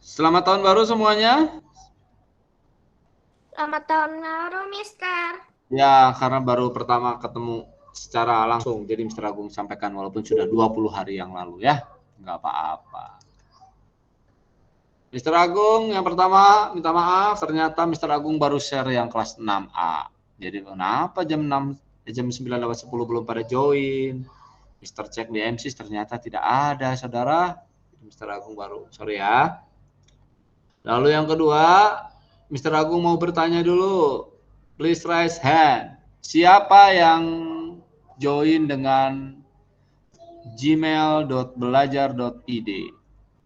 Selamat tahun baru semuanya. Selamat tahun baru, Mister. Ya, karena baru pertama ketemu secara langsung, jadi Mr. Agung sampaikan walaupun sudah 20 hari yang lalu ya. Nggak apa-apa. Mr. Agung yang pertama minta maaf, ternyata Mr. Agung baru share yang kelas 6A. Jadi kenapa jam 9 lewat 10 belum pada join? Mr. cek di MC ternyata tidak ada, saudara. Mr. Agung baru, sorry ya. Lalu yang kedua, Mr. Agung mau bertanya dulu. Please raise hand. Siapa yang join dengan gmail.belajar.id?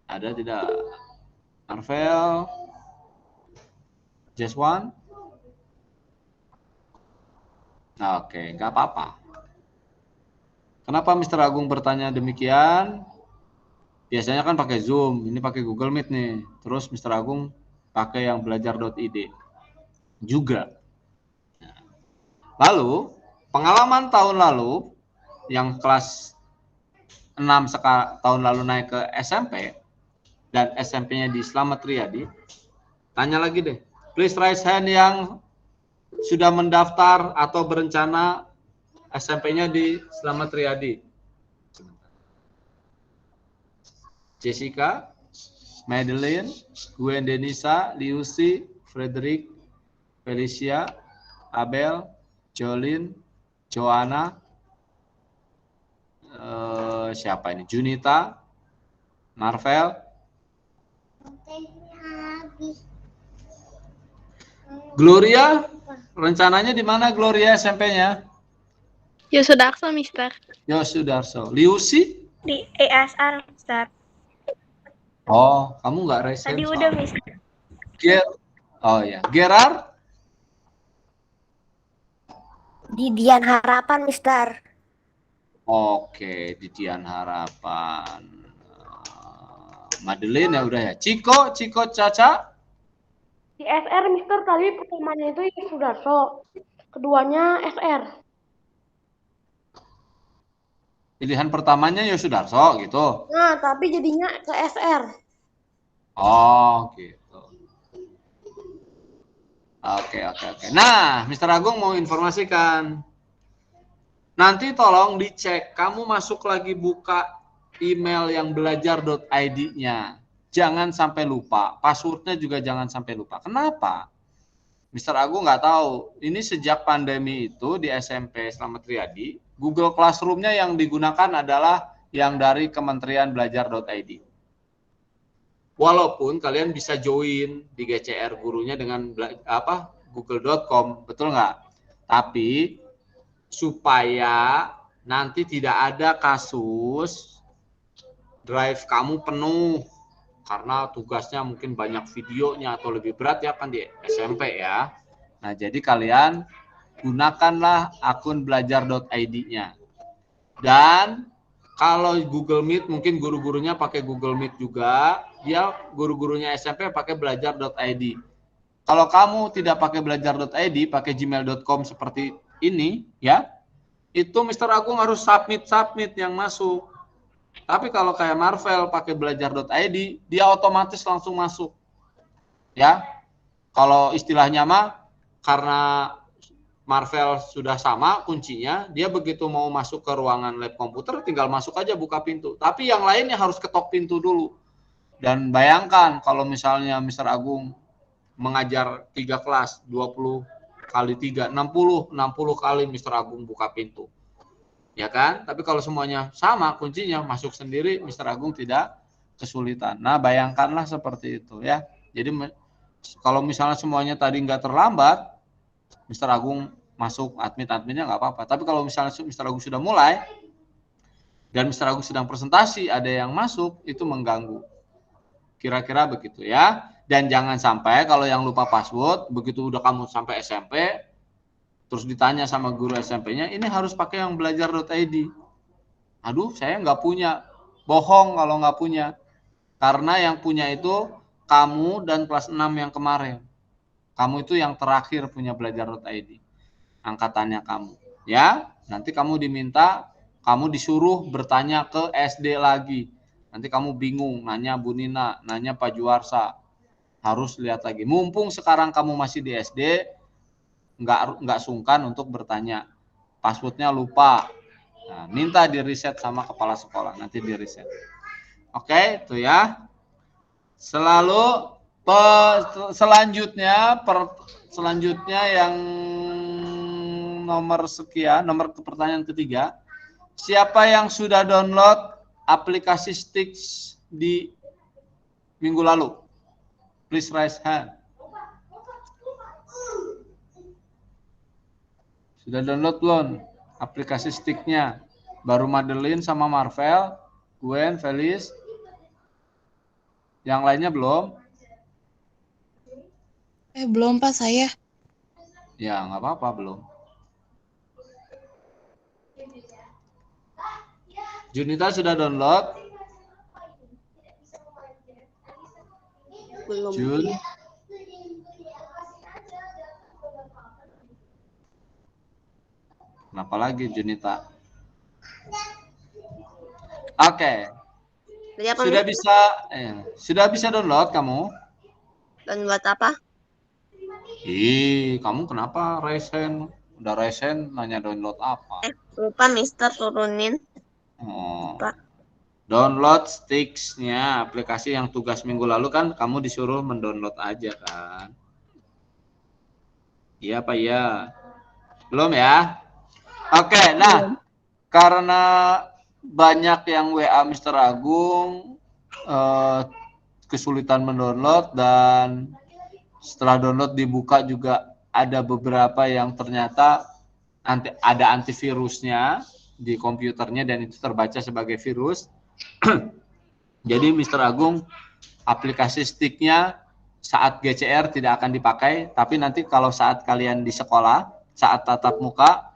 Ada tidak? Marvel? Just one? Oke, nggak apa-apa. Kenapa Mr. Agung bertanya demikian? Biasanya kan pakai Zoom, ini pakai Google Meet nih. Terus Mr. Agung pakai yang belajar.id juga. Lalu, pengalaman tahun lalu yang kelas 6 tahun lalu naik ke SMP dan SMP-nya di Slamet Riyadi, tanya lagi deh. Please raise hand yang sudah mendaftar atau berencana SMP-nya di Slamet Riyadi. Jessica, Madeline, Gwen Denisa, Liusi, Frederick, Felicia, Abel, Jolin, Joanna, siapa ini? Junita, Marvel, Gloria. Rencananya di mana Gloria SMP-nya? Yosudarso, Mister. Yosudarso. Liusi? Di ESR, Mister. Oh, kamu nggak raise hand? Tadi udah, Mister. Oh ya, Gerard? Di Dian Harapan, Mister. Oke, di Dian Harapan. Madeline ya udah ya. Ciko Caca? Di SR, Mister, tadi pertamanya itu Sudarso, keduanya SR. Pilihan pertamanya Yosudarso gitu. Nah, tapi jadinya ke SR. Oh, gitu. Oke. Nah, Mr. Agung mau informasikan. Nanti tolong dicek, kamu masuk lagi buka email yang belajar.id-nya. Jangan sampai lupa, passwordnya juga jangan sampai lupa. Kenapa? Mr. Agung nggak tahu, ini sejak pandemi itu di SMP Slamet Riyadi, Google Classroom-nya yang digunakan adalah yang dari Kementerian Belajar.id. Walaupun kalian bisa join di GCR gurunya dengan google.com, betul nggak? Tapi supaya nanti tidak ada kasus drive kamu penuh karena tugasnya mungkin banyak videonya atau lebih berat ya kan di SMP ya. Nah, jadi kalian gunakanlah akun belajar.id-nya. Dan kalau Google Meet mungkin guru-gurunya pakai Google Meet juga, dia guru-gurunya SMP pakai belajar.id. Kalau kamu tidak pakai belajar.id, pakai gmail.com seperti ini ya, itu Mr. Agung harus submit yang masuk. Tapi kalau kayak Marvel pakai belajar.id, dia otomatis langsung masuk. Ya. Kalau istilahnya mah karena Marvel sudah sama kuncinya, dia begitu mau masuk ke ruangan lab komputer tinggal masuk aja buka pintu. Tapi yang lainnya harus ketok pintu dulu. Dan bayangkan kalau misalnya Mr. Agung mengajar 3 kelas, 20 kali 3, 60 kali Mr. Agung buka pintu. Ya kan? Tapi kalau semuanya sama kuncinya masuk sendiri, Mr. Agung tidak kesulitan. Nah, bayangkanlah seperti itu ya. Jadi kalau misalnya semuanya tadi nggak terlambat, Mr. Agung masuk adminnya nggak apa-apa. Tapi kalau misalnya Mr. Agung sudah mulai dan Mr. Agung sedang presentasi, ada yang masuk, itu mengganggu. Kira-kira begitu ya. Dan jangan sampai kalau yang lupa password, begitu udah kamu sampai SMP, terus ditanya sama guru SMP-nya, ini harus pakai yang belajar.id. Aduh, saya nggak punya. Bohong kalau nggak punya. Karena yang punya itu kamu dan kelas 6 yang kemarin. Kamu itu yang terakhir punya belajar.id. Angkatannya kamu. Ya, nanti kamu diminta, kamu disuruh bertanya ke SD lagi. Nanti kamu bingung, nanya Bu Nina, nanya Pak Juarsa. Harus lihat lagi. Mumpung sekarang kamu masih di SD, nggak sungkan untuk bertanya. Passwordnya lupa. Nah, minta di reset sama kepala sekolah, nanti di reset. Oke, itu ya. Selalu selanjutnya yang nomor sekian, nomor pertanyaan ketiga. Siapa yang sudah download aplikasi Stix di minggu lalu? Please raise hand. Sudah download belum aplikasi Stix-nya? Baru Madeline sama Marvel, Gwen, Felis. Yang lainnya belum? Belum Pak, saya. Ya, nggak apa-apa, belum. Junita sudah download? Belum. Jun? Kenapa lagi Junita? Oke. Sudah bisa download kamu? Download apa? Kamu kenapa resen? Udah resen nanya download apa? Lupa Mister turunin. Oh. Lupa. Download Stix-nya, aplikasi yang tugas minggu lalu kan kamu disuruh mendownload aja kan? Iya apa iya? Belum ya? Oke, nah karena banyak yang WA Mr. Agung kesulitan mendownload dan setelah download dibuka juga ada beberapa yang ternyata ada antivirusnya di komputernya dan itu terbaca sebagai virus. Jadi Mr. Agung aplikasi Stix-nya saat GCR tidak akan dipakai, tapi nanti kalau saat kalian di sekolah, saat tatap muka,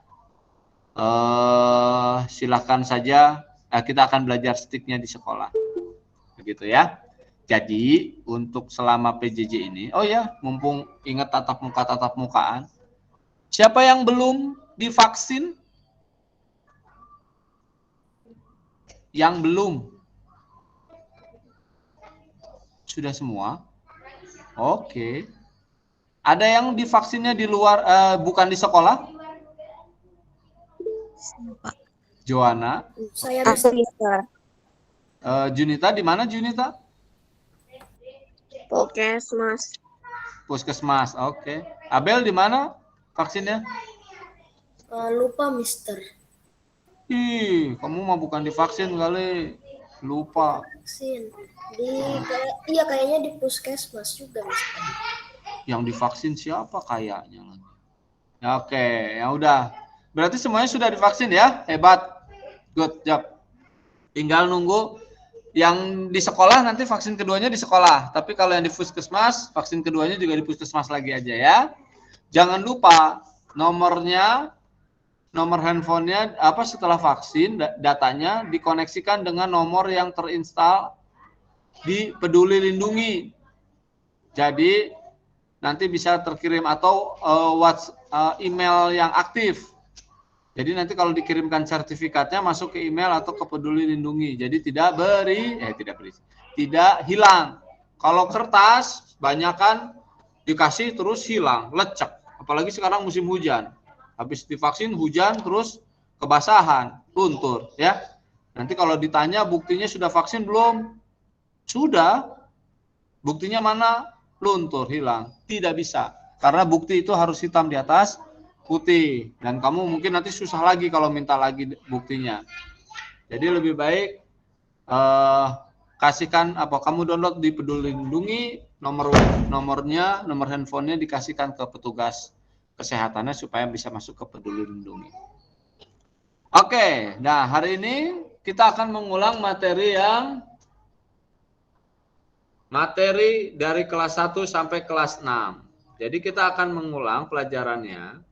silakan saja kita akan belajar Stix-nya di sekolah. Begitu ya. Jadi untuk selama PJJ ini, oh ya, mumpung ingat tatap mukaan, siapa yang belum divaksin? Yang belum? Sudah semua? Oke. Ada yang divaksinnya di luar, bukan di sekolah? Joanna? Saya bisa Mister. Junita, di mana Junita? Puskesmas. Puskesmas, oke. Abel di mana vaksinnya? Lupa Mister. Kamu mah bukan divaksin kali. Lupa. Vaksin. Iya kayaknya di puskesmas juga Mister. Yang divaksin siapa kayaknya? Ya, oke, ya udah. Berarti semuanya sudah divaksin ya? Hebat. Good job. Tinggal nunggu yang di sekolah nanti vaksin keduanya di sekolah. Tapi kalau yang di puskesmas, vaksin keduanya juga di puskesmas lagi aja ya. Jangan lupa nomor handphonenya setelah vaksin datanya dikoneksikan dengan nomor yang terinstall di Peduli Lindungi. Jadi nanti bisa terkirim atau email yang aktif. Jadi nanti kalau dikirimkan sertifikatnya masuk ke email atau ke Peduli Lindungi. Jadi tidak hilang. Kalau kertas banyakan dikasih terus hilang, lecek. Apalagi sekarang musim hujan. Habis divaksin hujan terus kebasahan, luntur ya. Nanti kalau ditanya buktinya sudah vaksin belum? Sudah. Buktinya mana? Luntur, hilang. Tidak bisa. Karena bukti itu harus hitam di atas putih, dan kamu mungkin nanti susah lagi kalau minta lagi buktinya. Jadi lebih baik kamu download di Peduli Lindungi, nomor handphonenya dikasihkan ke petugas kesehatannya supaya bisa masuk ke Peduli Lindungi. Oke, nah hari ini kita akan mengulang materi dari kelas 1 sampai kelas 6. Jadi kita akan mengulang pelajarannya.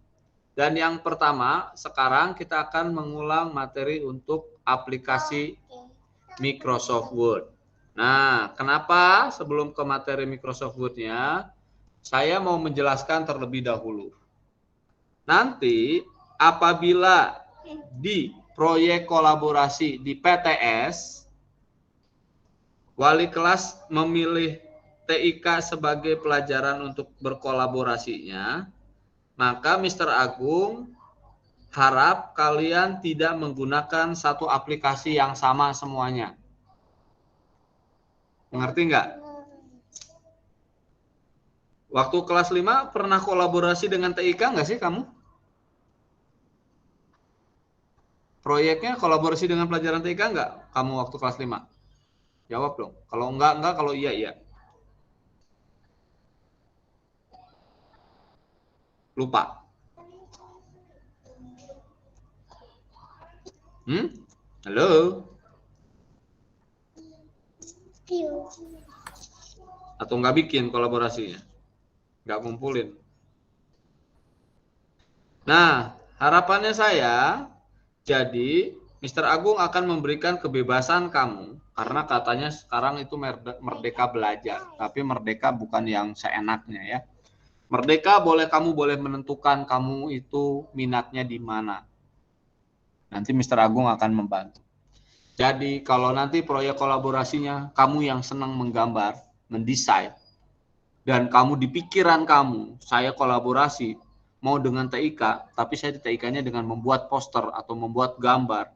Dan yang pertama, sekarang kita akan mengulang materi untuk aplikasi Microsoft Word. Nah, kenapa sebelum ke materi Microsoft Word-nya, saya mau menjelaskan terlebih dahulu. Nanti, apabila di proyek kolaborasi di PTS, wali kelas memilih TIK sebagai pelajaran untuk berkolaborasinya, maka Mr. Agung harap kalian tidak menggunakan satu aplikasi yang sama semuanya. Mengerti nggak? Waktu kelas 5 pernah kolaborasi dengan TIK nggak sih kamu? Proyeknya kolaborasi dengan pelajaran TIK nggak kamu waktu kelas 5? Jawab dong. Kalau enggak, kalau iya, iya. Lupa. Halo? Atau nggak bikin kolaborasinya? Nggak ngumpulin. Nah, harapannya saya, jadi Mr. Agung akan memberikan kebebasan kamu, karena katanya sekarang itu merdeka belajar, tapi merdeka bukan yang seenaknya ya. Merdeka kamu boleh menentukan kamu itu minatnya di mana. Nanti Mr. Agung akan membantu. Jadi kalau nanti proyek kolaborasinya kamu yang senang menggambar, mendesain, dan kamu di pikiran kamu, saya kolaborasi, mau dengan TIK, tapi saya di TIK-nya dengan membuat poster atau membuat gambar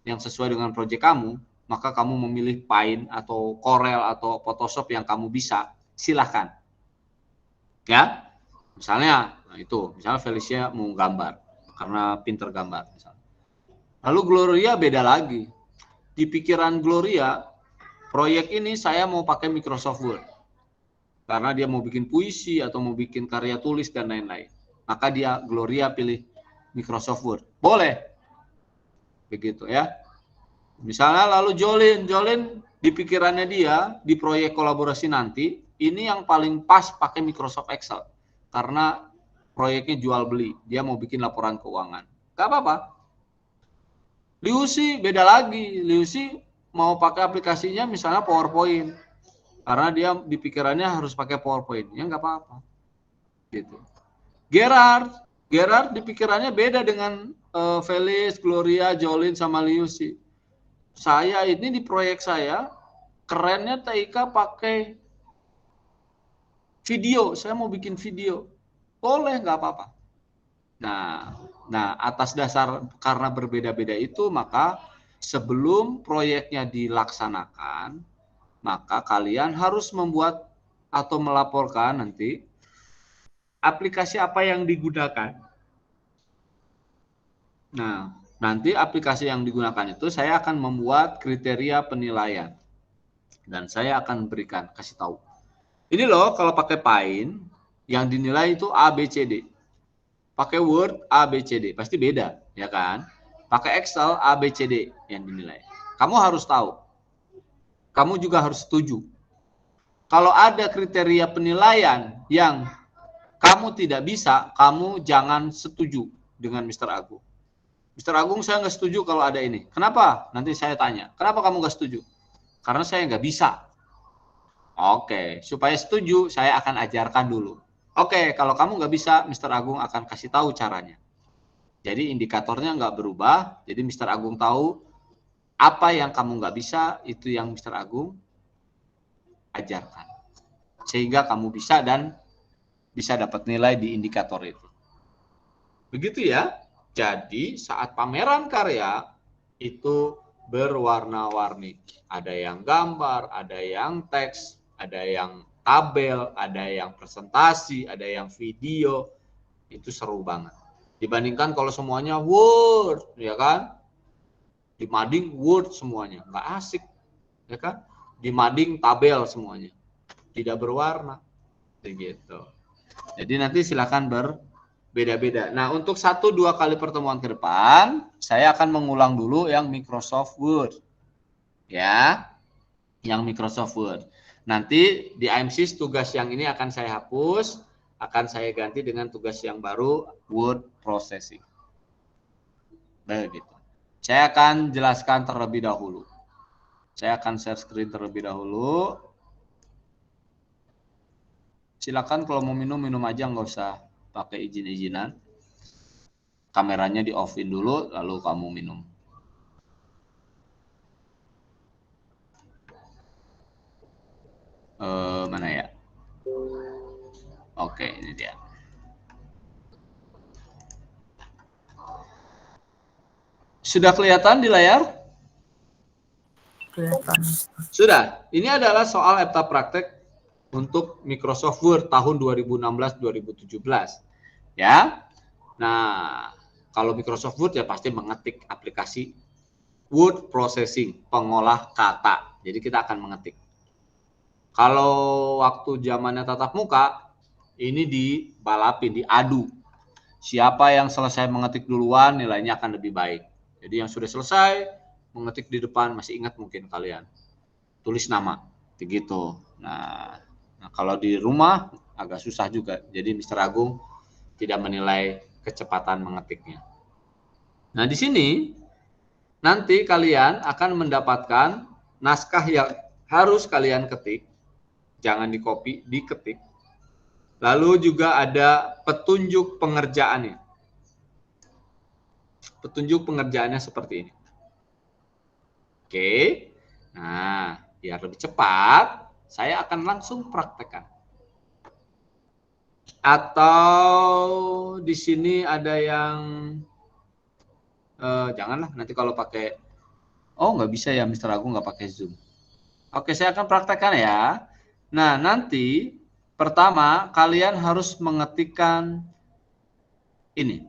yang sesuai dengan proyek kamu, maka kamu memilih Paint atau Corel atau Photoshop yang kamu bisa, silahkan. Ya, misalnya, misalnya Felicia mau gambar, karena pinter gambar. Misalnya. Lalu Gloria beda lagi. Di pikiran Gloria, proyek ini saya mau pakai Microsoft Word. Karena dia mau bikin puisi atau mau bikin karya tulis dan lain-lain. Maka Gloria pilih Microsoft Word. Boleh. Begitu ya. Misalnya lalu Jolin di pikirannya dia, di proyek kolaborasi nanti, ini yang paling pas pakai Microsoft Excel. Karena proyeknya jual beli. Dia mau bikin laporan keuangan. Gak apa-apa. Liusi beda lagi. Liusi mau pakai aplikasinya misalnya PowerPoint. Karena dia di pikirannya harus pakai PowerPoint. Ya nggak apa-apa. Gitu. Gerard di pikirannya beda dengan Felis, Gloria, Jolin, sama Liusi. Saya ini di proyek saya, kerennya TIK pakai video. Saya mau bikin video. Boleh, nggak apa-apa. Nah, atas dasar karena berbeda-beda itu, maka sebelum proyeknya dilaksanakan, maka kalian harus membuat atau melaporkan nanti aplikasi apa yang digunakan. Nah, nanti aplikasi yang digunakan itu saya akan membuat kriteria penilaian. Dan saya akan berikan, kasih tahu. Ini loh, kalau pakai Paint, yang dinilai itu A, B, C, D. Pakai Word A, B, C, D. Pasti beda, ya kan? Pakai Excel A, B, C, D yang dinilai. Kamu harus tahu. Kamu juga harus setuju. Kalau ada kriteria penilaian yang kamu tidak bisa, kamu jangan setuju dengan Mr. Agung. Mr. Agung, saya nggak setuju kalau ada ini. Kenapa? Nanti saya tanya. Kenapa kamu nggak setuju? Karena saya nggak bisa. Oke, supaya setuju, saya akan ajarkan dulu. Oke, kalau kamu nggak bisa, Mr. Agung akan kasih tahu caranya. Jadi indikatornya nggak berubah. Jadi Mr. Agung tahu apa yang kamu nggak bisa, itu yang Mr. Agung ajarkan. Sehingga kamu bisa dan bisa dapat nilai di indikator itu. Begitu ya. Jadi saat pameran karya itu berwarna-warni. Ada yang gambar, ada yang teks, ada yang tabel, ada yang presentasi, ada yang video. Itu seru banget. Dibandingkan kalau semuanya Word, ya kan? Di mading Word semuanya, nggak asik, ya kan? Di mading tabel semuanya, tidak berwarna, begitu. Jadi nanti silakan berbeda-beda. Nah, untuk 1-2 kali pertemuan ke depan, saya akan mengulang dulu yang Microsoft Word, ya, yang Microsoft Word. Nanti di IMSIS tugas yang ini akan saya hapus, akan saya ganti dengan tugas yang baru, Word Processing. Begitu. Saya akan jelaskan terlebih dahulu. Saya akan share screen terlebih dahulu. Silakan kalau mau minum aja, nggak usah pakai izin-izinan. Kameranya di off-in dulu, lalu kamu minum. Mana ya? Oke, ini dia. Sudah kelihatan di layar? Kelihatan. Sudah. Ini adalah soal EPTA praktek untuk Microsoft Word tahun 2016-2017. Ya. Nah, kalau Microsoft Word ya pasti mengetik aplikasi word processing, pengolah kata. Jadi kita akan mengetik. Kalau waktu zamannya tatap muka, ini dibalapin, diadu. Siapa yang selesai mengetik duluan, nilainya akan lebih baik. Jadi yang sudah selesai mengetik di depan, masih ingat mungkin kalian, tulis nama, begitu. Nah, kalau di rumah agak susah juga. Jadi Mr. Agung tidak menilai kecepatan mengetiknya. Nah, di sini nanti kalian akan mendapatkan naskah yang harus kalian ketik, jangan di-copy, diketik. Lalu juga ada petunjuk pengerjaannya. Petunjuk pengerjaannya seperti ini. Oke. Nah, biar lebih cepat, saya akan langsung praktekkan. Atau di sini ada yang janganlah nanti kalau pakai nggak bisa ya Mr. Agung nggak pakai Zoom. Oke, saya akan praktekkan ya. Nah, nanti pertama kalian harus mengetikkan ini.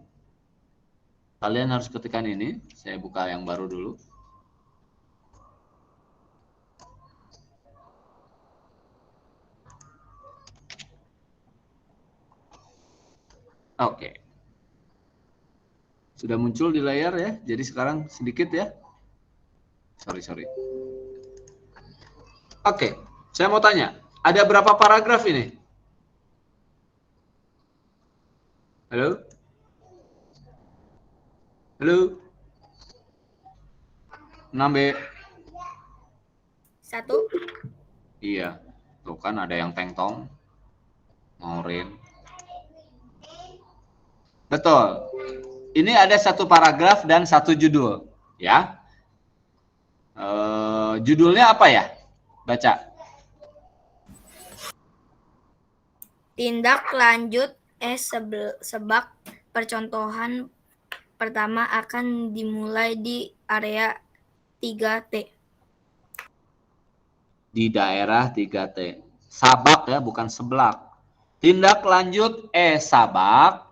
Kalian harus ketikkan ini. Saya buka yang baru dulu. Oke. Sudah muncul di layar ya. Jadi sekarang sedikit ya. Sorry. Oke. Saya mau tanya. Ada berapa paragraf ini? Halo? Halo? 6B. 1. Iya. Tuh kan ada yang tengtong. Maureen. Betul. Ini ada satu paragraf dan satu judul, ya. Judulnya apa ya? Baca. Tindak lanjut sebab percontohan pertama akan dimulai di area 3T. Di daerah 3T. Sabak ya, bukan seblak. Tindak lanjut sabak.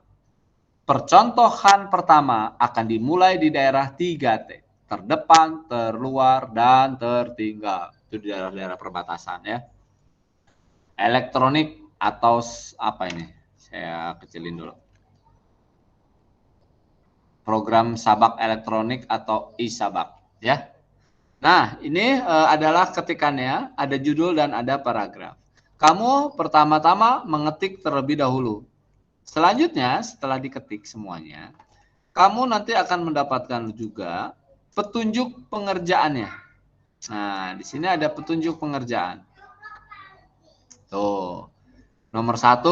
Percontohan pertama akan dimulai di daerah 3T. Terdepan, terluar, dan tertinggal. Itu di daerah-daerah perbatasan ya. Elektronik atau apa ini? Saya kecilin dulu. Program sabak elektronik atau e-sabak ya. Nah, ini adalah ketikannya, ada judul dan ada paragraf. Kamu pertama-tama mengetik terlebih dahulu. Selanjutnya, setelah diketik semuanya, kamu nanti akan mendapatkan juga petunjuk pengerjaannya. Nah, di sini ada petunjuk pengerjaan. Tuh. Nomor 1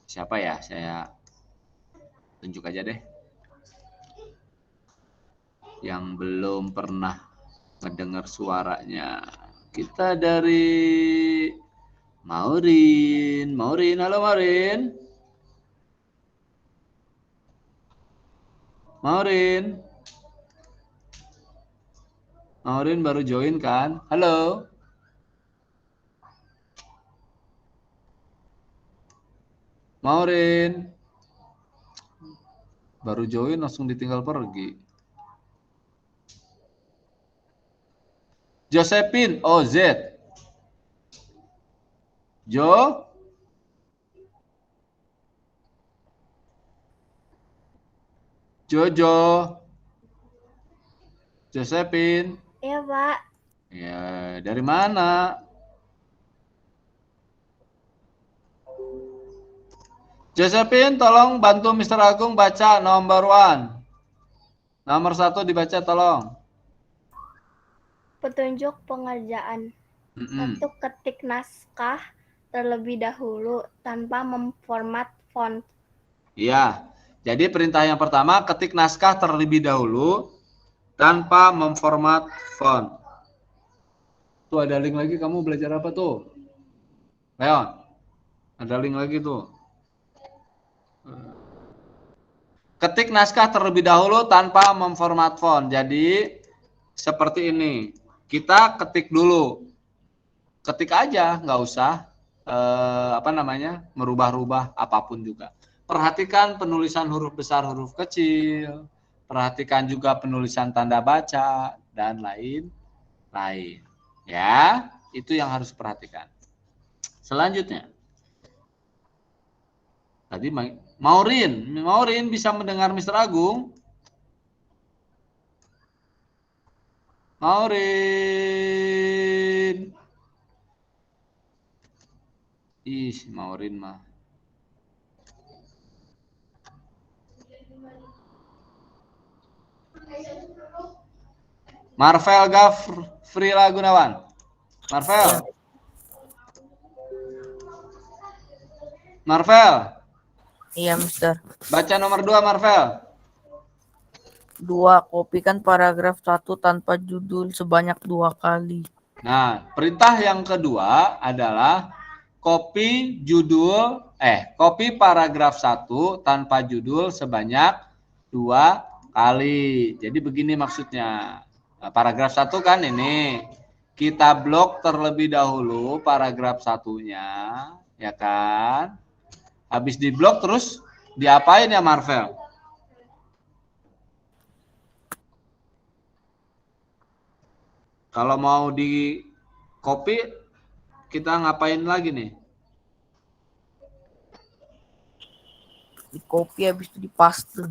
siapa ya? Saya tunjuk aja deh. Yang belum pernah mendengar suaranya. Kita dari Maureen. Halo Maureen. Maureen baru join kan? Halo. Maureen. Baru join langsung ditinggal pergi. Josephine, OZ. Jojo. Josephine. Iya, Pak. Ya, dari mana? Josephine, tolong bantu Mr. Agung baca nomor 1. Nomor 1 dibaca tolong. Petunjuk pengerjaan. 1. Ketik naskah terlebih dahulu tanpa memformat font. Iya. Jadi perintah yang pertama, ketik naskah terlebih dahulu tanpa memformat font. Tuh ada link lagi, kamu belajar apa tuh? Leon, ada link lagi tuh. Ketik naskah terlebih dahulu tanpa memformat font. Jadi seperti ini. Kita ketik dulu. Ketik aja, nggak usah merubah-rubah apapun juga. Perhatikan penulisan huruf besar, huruf kecil. Perhatikan juga penulisan tanda baca dan lain-lain. Ya, itu yang harus perhatikan. Selanjutnya, tadi Maurin bisa mendengar Mr. Agung? Maurin. Ih, Maurin mah. Marvel Frila Gunawan. Marvel. Iya, Mister. Baca nomor 2, Marvel. 2. Kopikan paragraf 1 tanpa judul sebanyak 2 kali. Nah, perintah yang kedua adalah copy paragraf 1 tanpa judul sebanyak 2 kali. Jadi begini maksudnya. Nah, paragraf 1 kan ini. Kita blok terlebih dahulu paragraf 1-nya, ya kan? Habis di blok terus diapain ya, Marvel? Kalau mau di copy, kita ngapain lagi nih? Di copy habis itu di paste.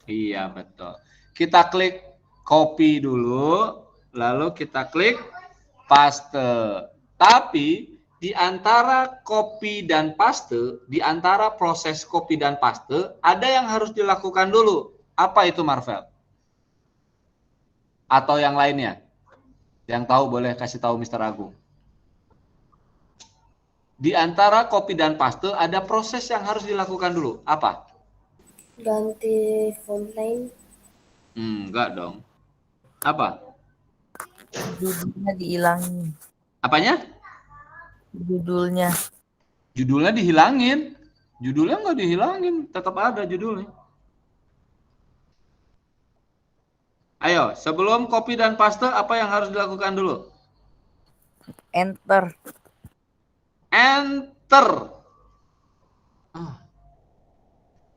Iya, betul. Kita klik copy dulu, lalu kita klik paste. Tapi di antara copy dan paste, di antara proses copy dan paste, ada yang harus dilakukan dulu. Apa itu, Marvel? Atau yang lainnya? Yang tahu boleh kasih tahu Mr. Agung. Di antara copy dan paste ada proses yang harus dilakukan dulu. Apa? Ganti font line. Enggak dong. Apa? Judulnya dihilangin. Apanya? Judulnya. Judulnya dihilangin. Judulnya nggak dihilangin, tetap ada judulnya. Ayo, sebelum copy dan paste, apa yang harus dilakukan dulu? Enter. Enter.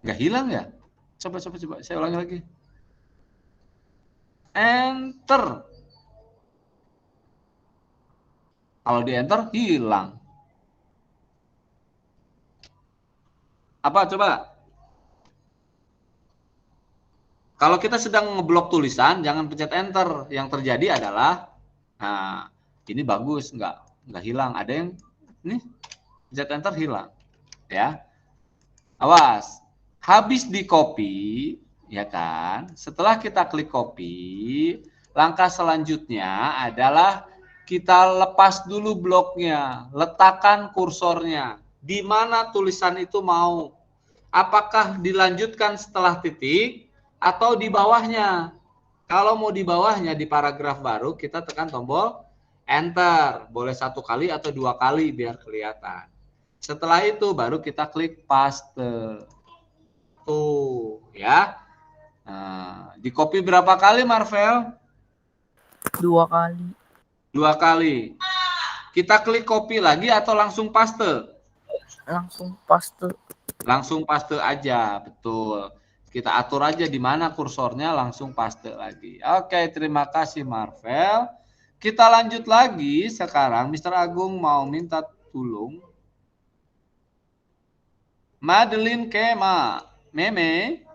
Nggak hilang ya? Coba. Saya ulangi lagi. Enter. Kalau di enter, hilang. Apa coba? Kalau kita sedang ngeblok tulisan, jangan pencet enter. Yang terjadi adalah, nah, ini bagus, nggak hilang. Ada yang, nih, pencet enter hilang. Ya, awas. Habis di copy, ya kan? Setelah kita klik copy, langkah selanjutnya adalah kita lepas dulu bloknya, letakkan kursornya. Di mana tulisan itu mau? Apakah dilanjutkan setelah titik atau di bawahnya? Kalau mau di bawahnya di paragraf baru, kita tekan tombol enter. Boleh 1 kali atau 2 kali biar kelihatan. Setelah itu baru kita klik paste. Tuh, ya. Nah, di copy berapa kali, Marvel? 2 kali. 2 kali. Kita klik copy lagi atau langsung paste? Langsung paste. Langsung paste aja, betul. Kita atur aja di mana kursornya, langsung paste lagi. Oke, terima kasih Marvel. Kita lanjut lagi sekarang. Mr. Agung mau minta tolong. Madeline Kema. Meme,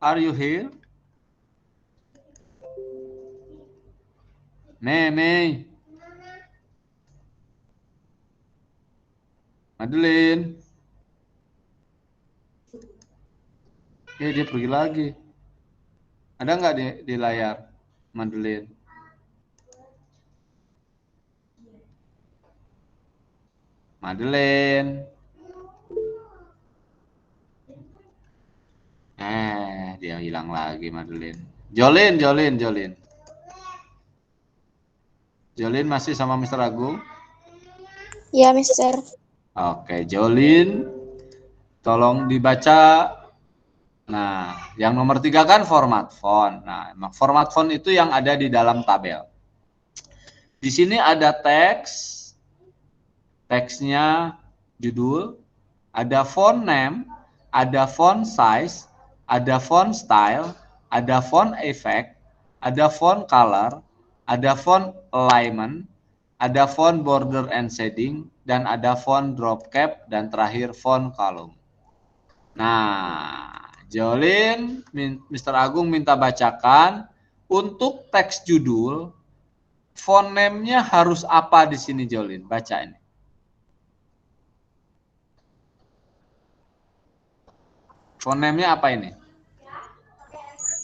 are you here? Meme. Madeline. Dia pergi lagi. Ada nggak di layar, Madeline? Madeline. Dia hilang lagi, Madeline. Jolin. Jolin masih sama Mr. Agung? Ya, Mister. Oke, Jolin, tolong dibaca. Nah, yang nomor 3 kan format font. Nah, format font itu yang ada di dalam tabel. Di sini ada teks, teksnya judul, ada font name, ada font size, ada font style, ada font effect, ada font color, ada font alignment, ada font border and shading, dan ada font drop cap, dan terakhir font column. Nah, Jolin, Mr. Agung minta bacakan untuk teks judul, font name-nya harus apa di sini, Jolin? Baca ini. Font name-nya apa ini?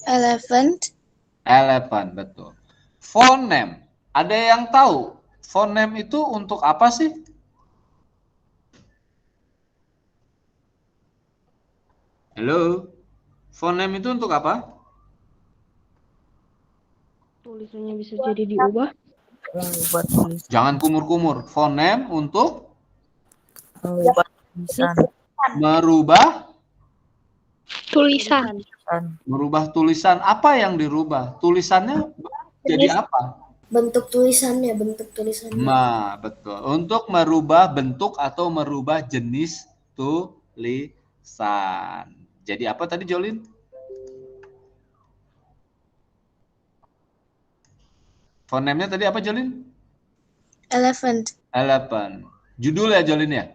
Elephant. Elephant, betul. Font name, ada yang tahu font name itu untuk apa sih? Halo, font name itu untuk apa? Tulisannya bisa jadi diubah. Mengubah tulisan. Jangan kumur-kumur. Font name untuk Mengubah tulisan. merubah Tulisan. merubah tulisan. Apa yang dirubah? Tulisannya jadi apa? Bentuk tulisannya. Nah, betul. Untuk merubah bentuk atau merubah jenis tulisan. Jadi apa tadi, Jolin? Font name-nya tadi apa, Jolin? Elephant. Elephant. Judul ya, Jolin ya?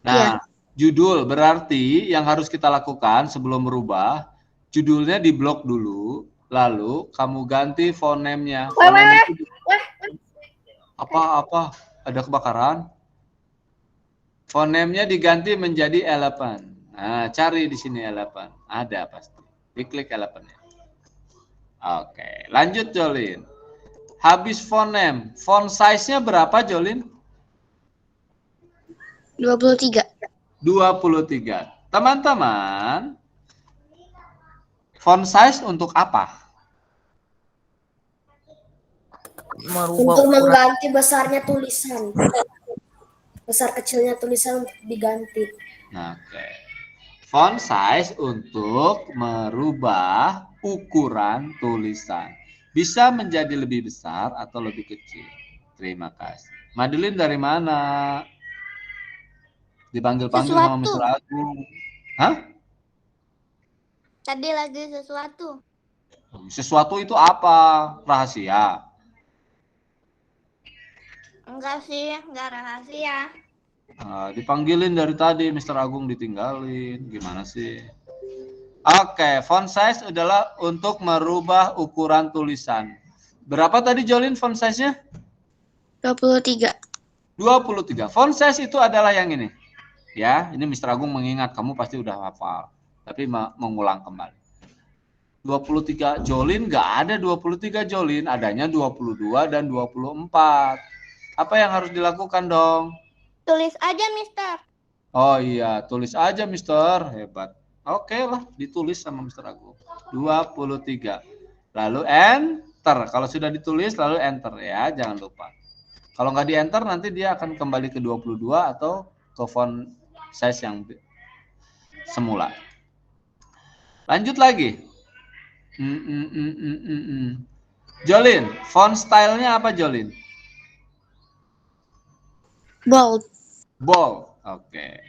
Nah, Iya. judul berarti yang harus kita lakukan sebelum merubah, judulnya diblok dulu, lalu kamu ganti font name-nya. Font name itu apa? Ada kebakaran? Font name-nya diganti menjadi elephant. Nah, cari di sini elephant. Ada pasti. Diklik elephant-nya. Oke, lanjut, Jolin. Habis font name, font size-nya berapa, Jolin? 23. 23. Teman-teman, font size untuk apa? Merubah Untuk ukuran. mengganti besarnya tulisan. Besar kecilnya tulisan diganti. Oke. Font size untuk merubah ukuran tulisan. Bisa menjadi lebih besar atau lebih kecil. Terima kasih. Madeline dari mana? Dipanggil-panggil sama Mr. Agung. Hah? Tadi lagi sesuatu. Sesuatu itu apa? Rahasia. Enggak sih, enggak rahasia. Dipanggilin dari tadi, Mr. Agung ditinggalin. Gimana sih? Oke, font size adalah untuk merubah ukuran tulisan. Berapa tadi, Jolin, font size-nya? 23. 23. Font size itu adalah yang ini. Ya, ini Mr. Agung mengingat, kamu pasti udah hafal. Tapi mengulang kembali. 23 Jolin, nggak ada 23 Jolin, adanya 22 dan 24. Apa yang harus dilakukan dong? Tulis aja, Mister. Oh iya, tulis aja, Mister. Hebat. Oke lah, ditulis sama Mr. Agung. 23. Lalu enter. Kalau sudah ditulis, lalu enter ya, jangan lupa. Kalau nggak di enter, nanti dia akan kembali ke 22 atau ke font size yang semula. Lanjut lagi. Jolin, font style-nya apa, Jolin? Bold. Bold. Oke.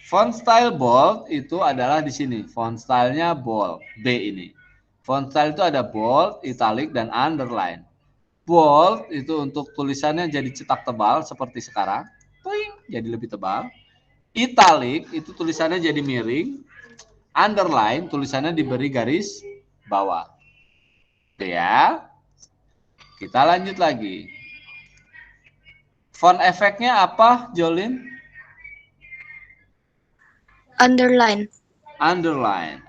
Font style bold itu adalah di sini. Font style-nya bold. B ini. Font style itu ada bold, italic, dan underline. Bold itu untuk tulisannya jadi cetak tebal seperti sekarang. Toing, jadi lebih tebal. Italic itu tulisannya jadi miring. Underline tulisannya diberi garis bawah. Oke ya. Kita lanjut lagi. Font efeknya apa, Jolin? Underline. Underline.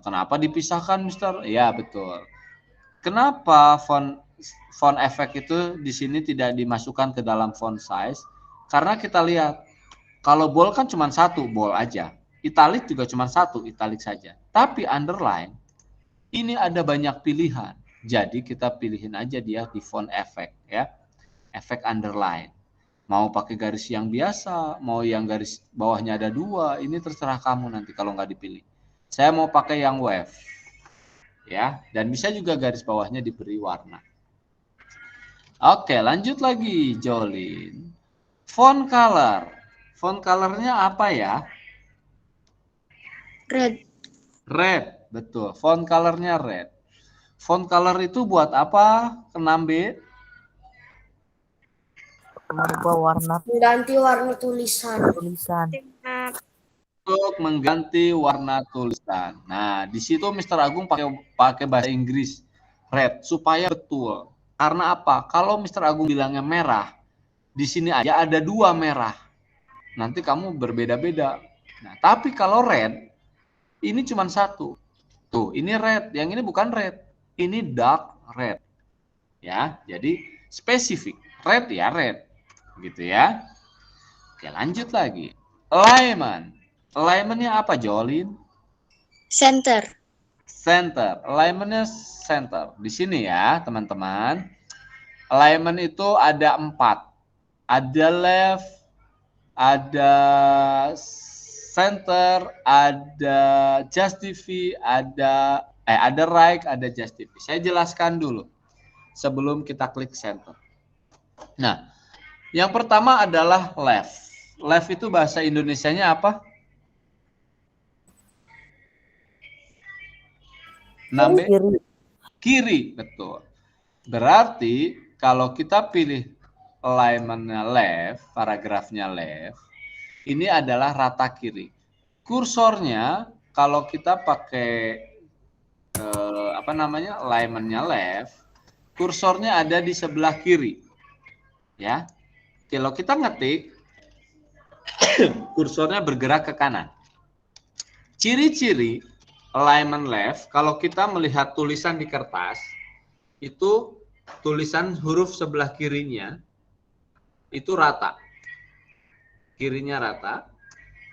Kenapa dipisahkan, Mister? Ya, betul. Kenapa font efek itu di sini tidak dimasukkan ke dalam font size? Karena kita lihat, kalau bold kan cuma satu, bold aja. Italic juga cuma satu, italic saja. Tapi underline, ini ada banyak pilihan. Jadi kita pilihin aja dia di font efek ya. Efek underline. Mau pakai garis yang biasa, mau yang garis bawahnya ada 2, ini terserah kamu nanti kalau nggak dipilih. Saya mau pakai yang wave. Ya, dan bisa juga garis bawahnya diberi warna. Oke, lanjut lagi, Jolin. Font color. Font colornya apa ya? Red. Red, betul. Font colornya red. Font color itu buat apa? 6B? Merubah warna Mengganti warna tulisan. tulisan. Untuk mengganti warna tulisan. Nah, di situ Mr. Agung pakai bahasa Inggris red supaya betul. Karena apa? Kalau Mr. Agung bilangnya merah, di sini aja ada 2 merah. Nanti kamu berbeda-beda. Nah, tapi kalau red, ini cuma 1. Tuh, ini red. Yang ini bukan red. Ini dark red. Ya, jadi spesifik. Red ya red. Gitu ya. Oke, lanjut lagi. Alignment. Alignmentnya apa, Jolin? Center. Center. Alignmentnya center. Di sini ya, teman-teman. Alignment itu ada 4. Ada left, ada center, ada justify, ada right, ada justify. Saya jelaskan dulu sebelum kita klik center. Nah, yang pertama adalah left. Left itu bahasa Indonesianya apa? Kiri. Kiri, betul. Berarti kalau kita pilih alignment-nya left, paragrafnya left, ini adalah rata kiri. Kursornya kalau kita pakai alignment-nya left, kursornya ada di sebelah kiri. Ya. Kalau kita ngetik, kursornya bergerak ke kanan. Ciri-ciri alignment left, kalau kita melihat tulisan di kertas, itu tulisan huruf sebelah kirinya itu rata. Kirinya rata,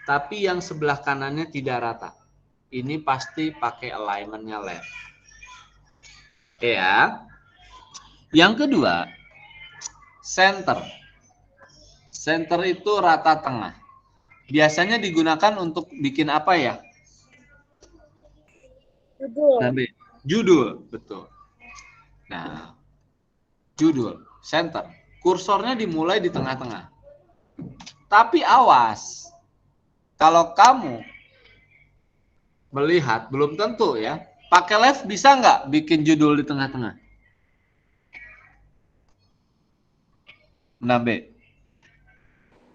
tapi yang sebelah kanannya tidak rata. Ini pasti pakai alignment-nya left. Oke ya. Yang kedua, center. Center itu rata tengah. Biasanya digunakan untuk bikin apa ya? Judul, betul. Nah, judul, center. Kursornya dimulai di tengah-tengah. Tapi awas, kalau kamu melihat, belum tentu ya, pakai left bisa nggak bikin judul di tengah-tengah? 6B.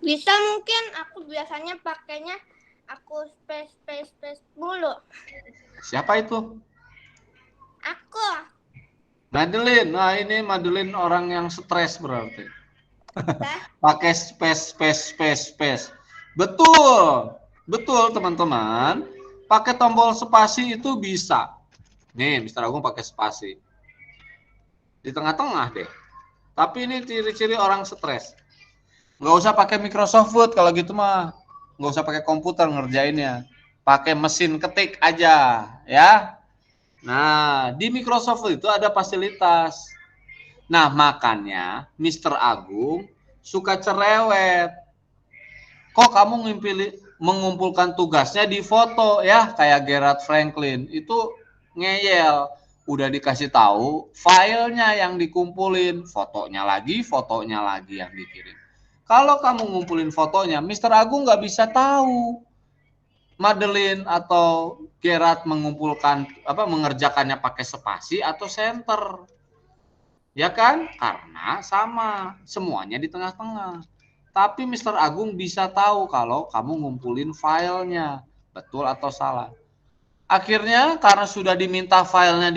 Bisa mungkin aku biasanya pakainya aku space mulu. Siapa itu? Aku. Madeline. Nah, ini Madeline orang yang stres berarti. Hah? Pakai space. Betul. Betul, teman-teman. Pakai tombol spasi itu bisa. Nih, Mr. Agung pakai spasi. Di tengah-tengah deh. Tapi ini ciri-ciri orang stres. Nggak usah pakai Microsoft Word kalau gitu mah. Nggak usah pakai komputer ngerjainnya. Pakai mesin ketik aja, ya. Nah, di Microsoft itu ada fasilitas. Nah, makanya Mr. Agung suka cerewet. Kok kamu mengumpulkan tugasnya di foto ya, kayak Gerard Franklin. Itu ngeyel. Udah dikasih tahu filenya yang dikumpulin, fotonya lagi yang dikirim. Kalau kamu ngumpulin fotonya, Mr. Agung nggak bisa tahu Madeline atau Gerard mengerjakannya pakai spasi atau center. Ya kan? Karena sama, semuanya di tengah-tengah. Tapi Mr. Agung bisa tahu kalau kamu ngumpulin filenya, betul atau salah. Akhirnya karena sudah diminta filenya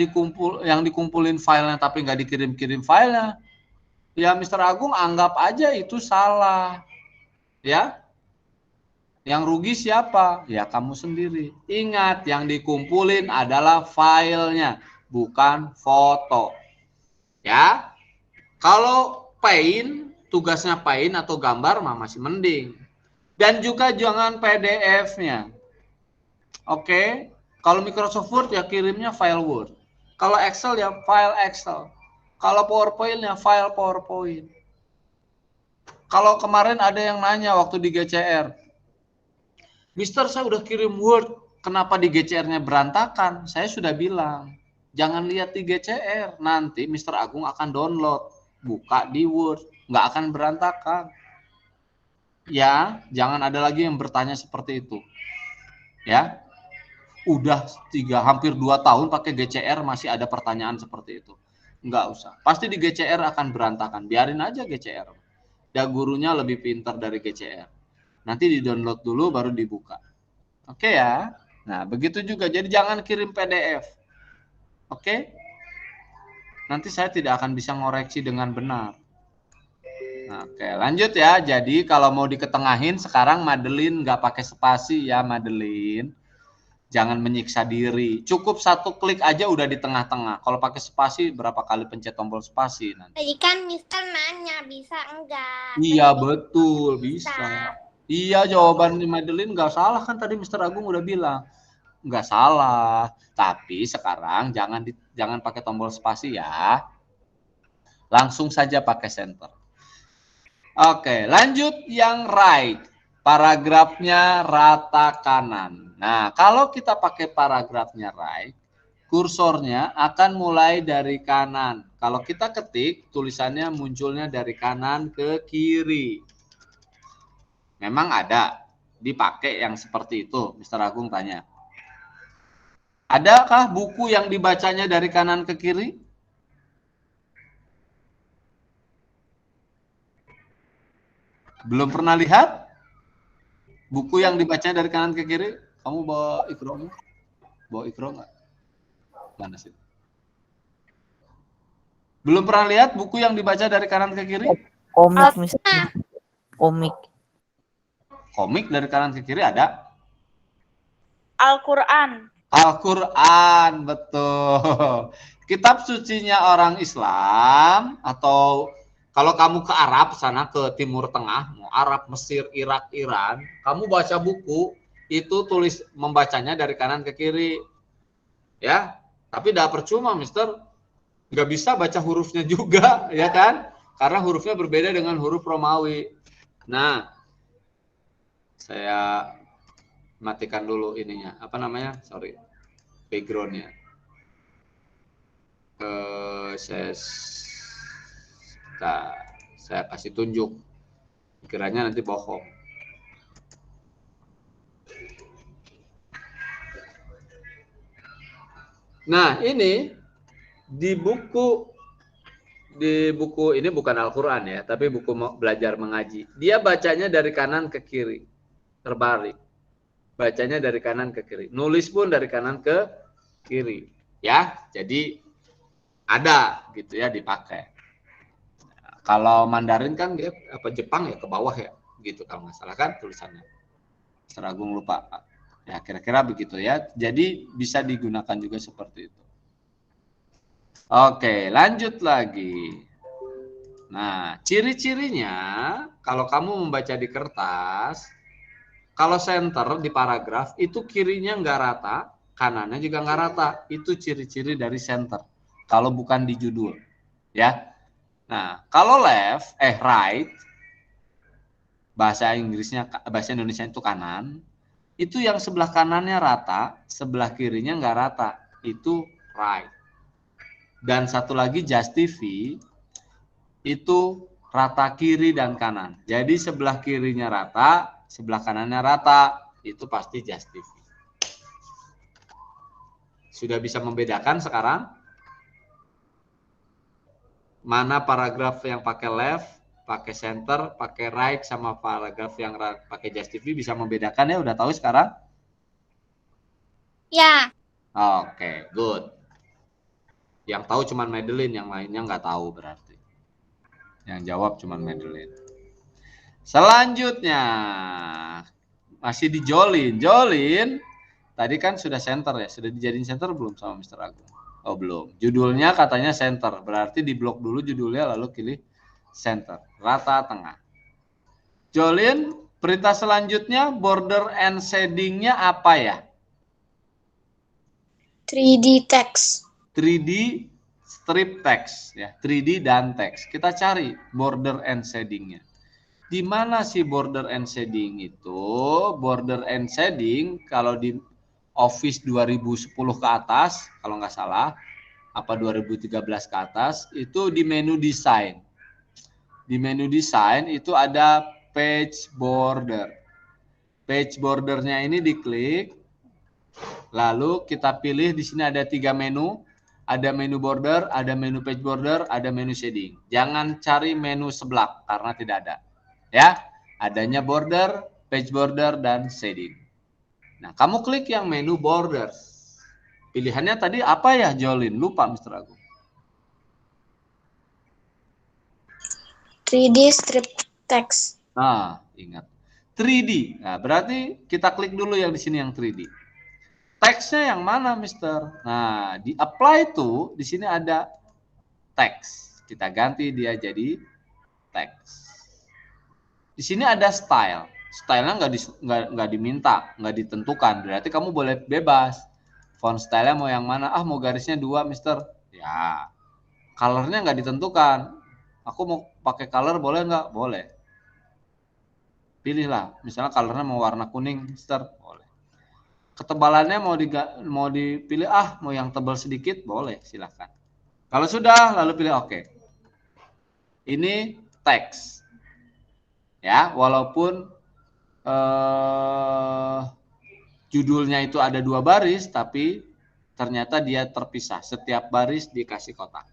yang dikumpulin filenya tapi nggak dikirim-kirim filenya, ya Mr. Agung anggap aja itu salah. Ya. Yang rugi siapa? Ya kamu sendiri. Ingat, yang dikumpulin adalah filenya, bukan foto. Ya. Kalau Paint, tugasnya Paint atau gambar masih mending. Dan juga jangan PDF-nya. Oke. Kalau Microsoft Word ya kirimnya file Word. Kalau Excel ya file Excel. Kalau PowerPoint ya file PowerPoint. Kalau kemarin ada yang nanya waktu di GCR, Mister saya udah kirim Word, kenapa di GCR-nya berantakan? Saya sudah bilang, jangan lihat di GCR, nanti Mister Agung akan download, buka di Word, nggak akan berantakan. Ya, jangan ada lagi yang bertanya seperti itu. Ya, udah hampir 2 tahun pakai GCR masih ada pertanyaan seperti itu. Nggak usah, pasti di GCR akan berantakan, biarin aja GCR. Dan gurunya lebih pintar dari GCR. Nanti di-download dulu baru dibuka. Oke ya. Nah, begitu juga. Jadi jangan kirim PDF. Oke? Nanti saya tidak akan bisa ngoreksi dengan benar. Nah, oke, lanjut ya. Jadi kalau mau diketengahin sekarang Madeline nggak pakai spasi ya, Madeline. Jangan menyiksa diri. Cukup 1 klik aja udah di tengah-tengah. Kalau pakai spasi berapa kali pencet tombol spasi nanti? Tadi kan Mister nanya bisa enggak? Iya betul bisa. Iya jawaban Madeline nggak salah kan tadi Mister Agung udah bilang nggak salah. Tapi sekarang jangan pakai tombol spasi ya. Langsung saja pakai center. Oke, lanjut yang right. Paragrafnya rata kanan. Nah, kalau kita pakai paragrafnya right, kursornya akan mulai dari kanan. Kalau kita ketik, tulisannya munculnya dari kanan ke kiri. Memang ada dipakai yang seperti itu, Mister Agung tanya. Adakah buku yang dibacanya dari kanan ke kiri? Belum pernah lihat? Buku yang dibacanya dari kanan ke kiri? Kamu bawa Ikro? Bawa Ikro nggak? Mana sih? Belum pernah lihat buku yang dibaca dari kanan ke kiri? Komik misalnya. Komik. Komik dari kanan ke kiri ada? Al-Quran. Al-Quran, betul. Kitab sucinya orang Islam, atau kalau kamu ke Arab, sana ke Timur Tengah, mau Arab, Mesir, Irak, Iran, kamu baca buku, itu membacanya dari kanan ke kiri. Ya, tapi tidak percuma, Mister. Nggak bisa baca hurufnya juga, ya kan? Karena hurufnya berbeda dengan huruf Romawi. Nah, saya matikan dulu ininya, apa namanya? Sorry, backgroundnya. Saya kasih tunjuk, kiranya nanti bohong. Nah, ini di buku ini bukan Al-Quran ya, tapi buku belajar mengaji. Dia bacanya dari kanan ke kiri, terbalik. Bacanya dari kanan ke kiri. Nulis pun dari kanan ke kiri, ya. Jadi ada gitu ya dipakai. Kalau Mandarin kan dia apa Jepang ya ke bawah ya, gitu kalau nggak salah kan tulisannya. Mister Agung lupa. Ya kira-kira begitu ya. Jadi bisa digunakan juga seperti itu. Oke, lanjut lagi. Nah, ciri-cirinya kalau kamu membaca di kertas, kalau center di paragraf itu kirinya nggak rata, kanannya juga nggak rata. Itu ciri-ciri dari center. Kalau bukan di judul, ya. Nah, kalau right, bahasa Indonesia itu kanan, itu yang sebelah kanannya rata, sebelah kirinya nggak rata, itu right. Dan satu lagi justify, itu rata kiri dan kanan. Jadi sebelah kirinya rata, sebelah kanannya rata, itu pasti justify. Sudah bisa membedakan sekarang? Mana paragraf yang pakai left, pakai center, pakai right, sama paragraf yang pakai justify bisa membedakan ya? Udah tahu sekarang? Ya. Oke, good. Yang tahu cuman Madeline, yang lainnya nggak tahu berarti. Yang jawab cuman Madeline. Selanjutnya masih di Jolin. Jolin tadi kan sudah center ya, sudah dijadiin center belum sama Mister Agung? Oh belum. Judulnya katanya center, berarti di blok dulu judulnya lalu pilih center, rata tengah. Jolin, perintah selanjutnya border and shading-nya apa ya? 3D text. 3D strip text ya, 3D dan teks. Kita cari border and shadingnya. Di mana sih border and shading itu? Border and shading kalau di Office 2010 ke atas, kalau nggak salah, apa 2013 ke atas, itu di menu desain. Di menu desain itu ada page border. Page bordernya ini diklik, lalu kita pilih di sini ada 3 menu. Ada menu border, ada menu page border, ada menu shading. Jangan cari menu sebelah karena tidak ada. Ya, adanya border, page border, dan shading. Nah, kamu klik yang menu border. Pilihannya tadi apa ya, Jolin? Lupa, Mr. Agung. 3D strip text. Nah, ingat. 3D. Nah, berarti kita klik dulu yang di sini yang 3D. Teksnya yang mana, Mister? Nah, di apply itu di sini ada teks. Kita ganti dia jadi teks. Di sini ada style. Stylenya nggak diminta, nggak ditentukan. Berarti kamu boleh bebas. Font stylenya mau yang mana? Ah, mau garisnya 2, Mister. Ya. Colornya nggak ditentukan. Aku mau pakai color boleh nggak? Boleh. Pilihlah. Misalnya colornya mau warna kuning, Mister. Boleh. Ketebalannya mau dipilih, mau yang tebal sedikit, boleh, silahkan. Kalau sudah, lalu pilih oke. Ini teks. Ya, walaupun judulnya itu ada 2 baris, tapi ternyata dia terpisah. Setiap baris dikasih kotak.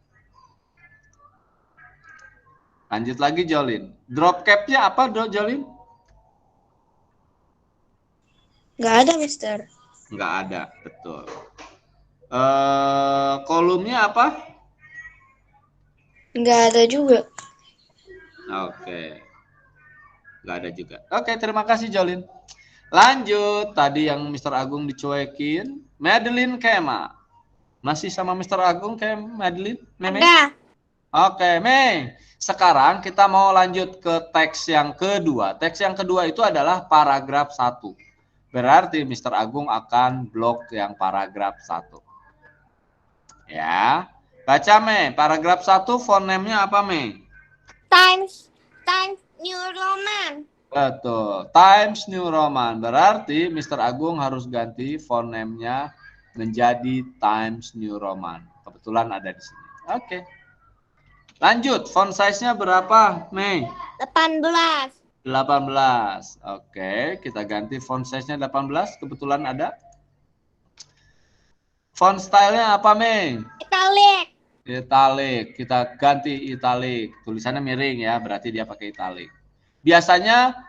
Lanjut lagi, Jolin. Drop cap-nya apa, Jolin? Nggak ada, Mister. Nggak ada, betul. Kolomnya apa? Nggak ada juga. Oke. Nggak ada juga. Oke, terima kasih, Jolin. Lanjut, tadi yang Mr. Agung dicuekin. Madeline Kema. Masih sama Mr. Agung kayak Madeline? Meme? Ada. Oke, Mei. Sekarang kita mau lanjut ke teks yang kedua. Teks yang kedua itu adalah paragraf 1. Berarti Mr. Agung akan blok yang paragraf 1. Ya. Baca, Mei. Paragraf 1 font name-nya apa, Mei? Times New Roman. Betul. Times New Roman. Berarti Mr. Agung harus ganti font name-nya menjadi Times New Roman. Kebetulan ada di sini. Oke. Lanjut. Font size-nya berapa, Mei? 18. 18. Oke, kita ganti font size-nya 18. Kebetulan ada. Font style-nya apa, Mei? Italic. Italic. Kita ganti italic. Tulisannya miring ya, berarti dia pakai italic. Biasanya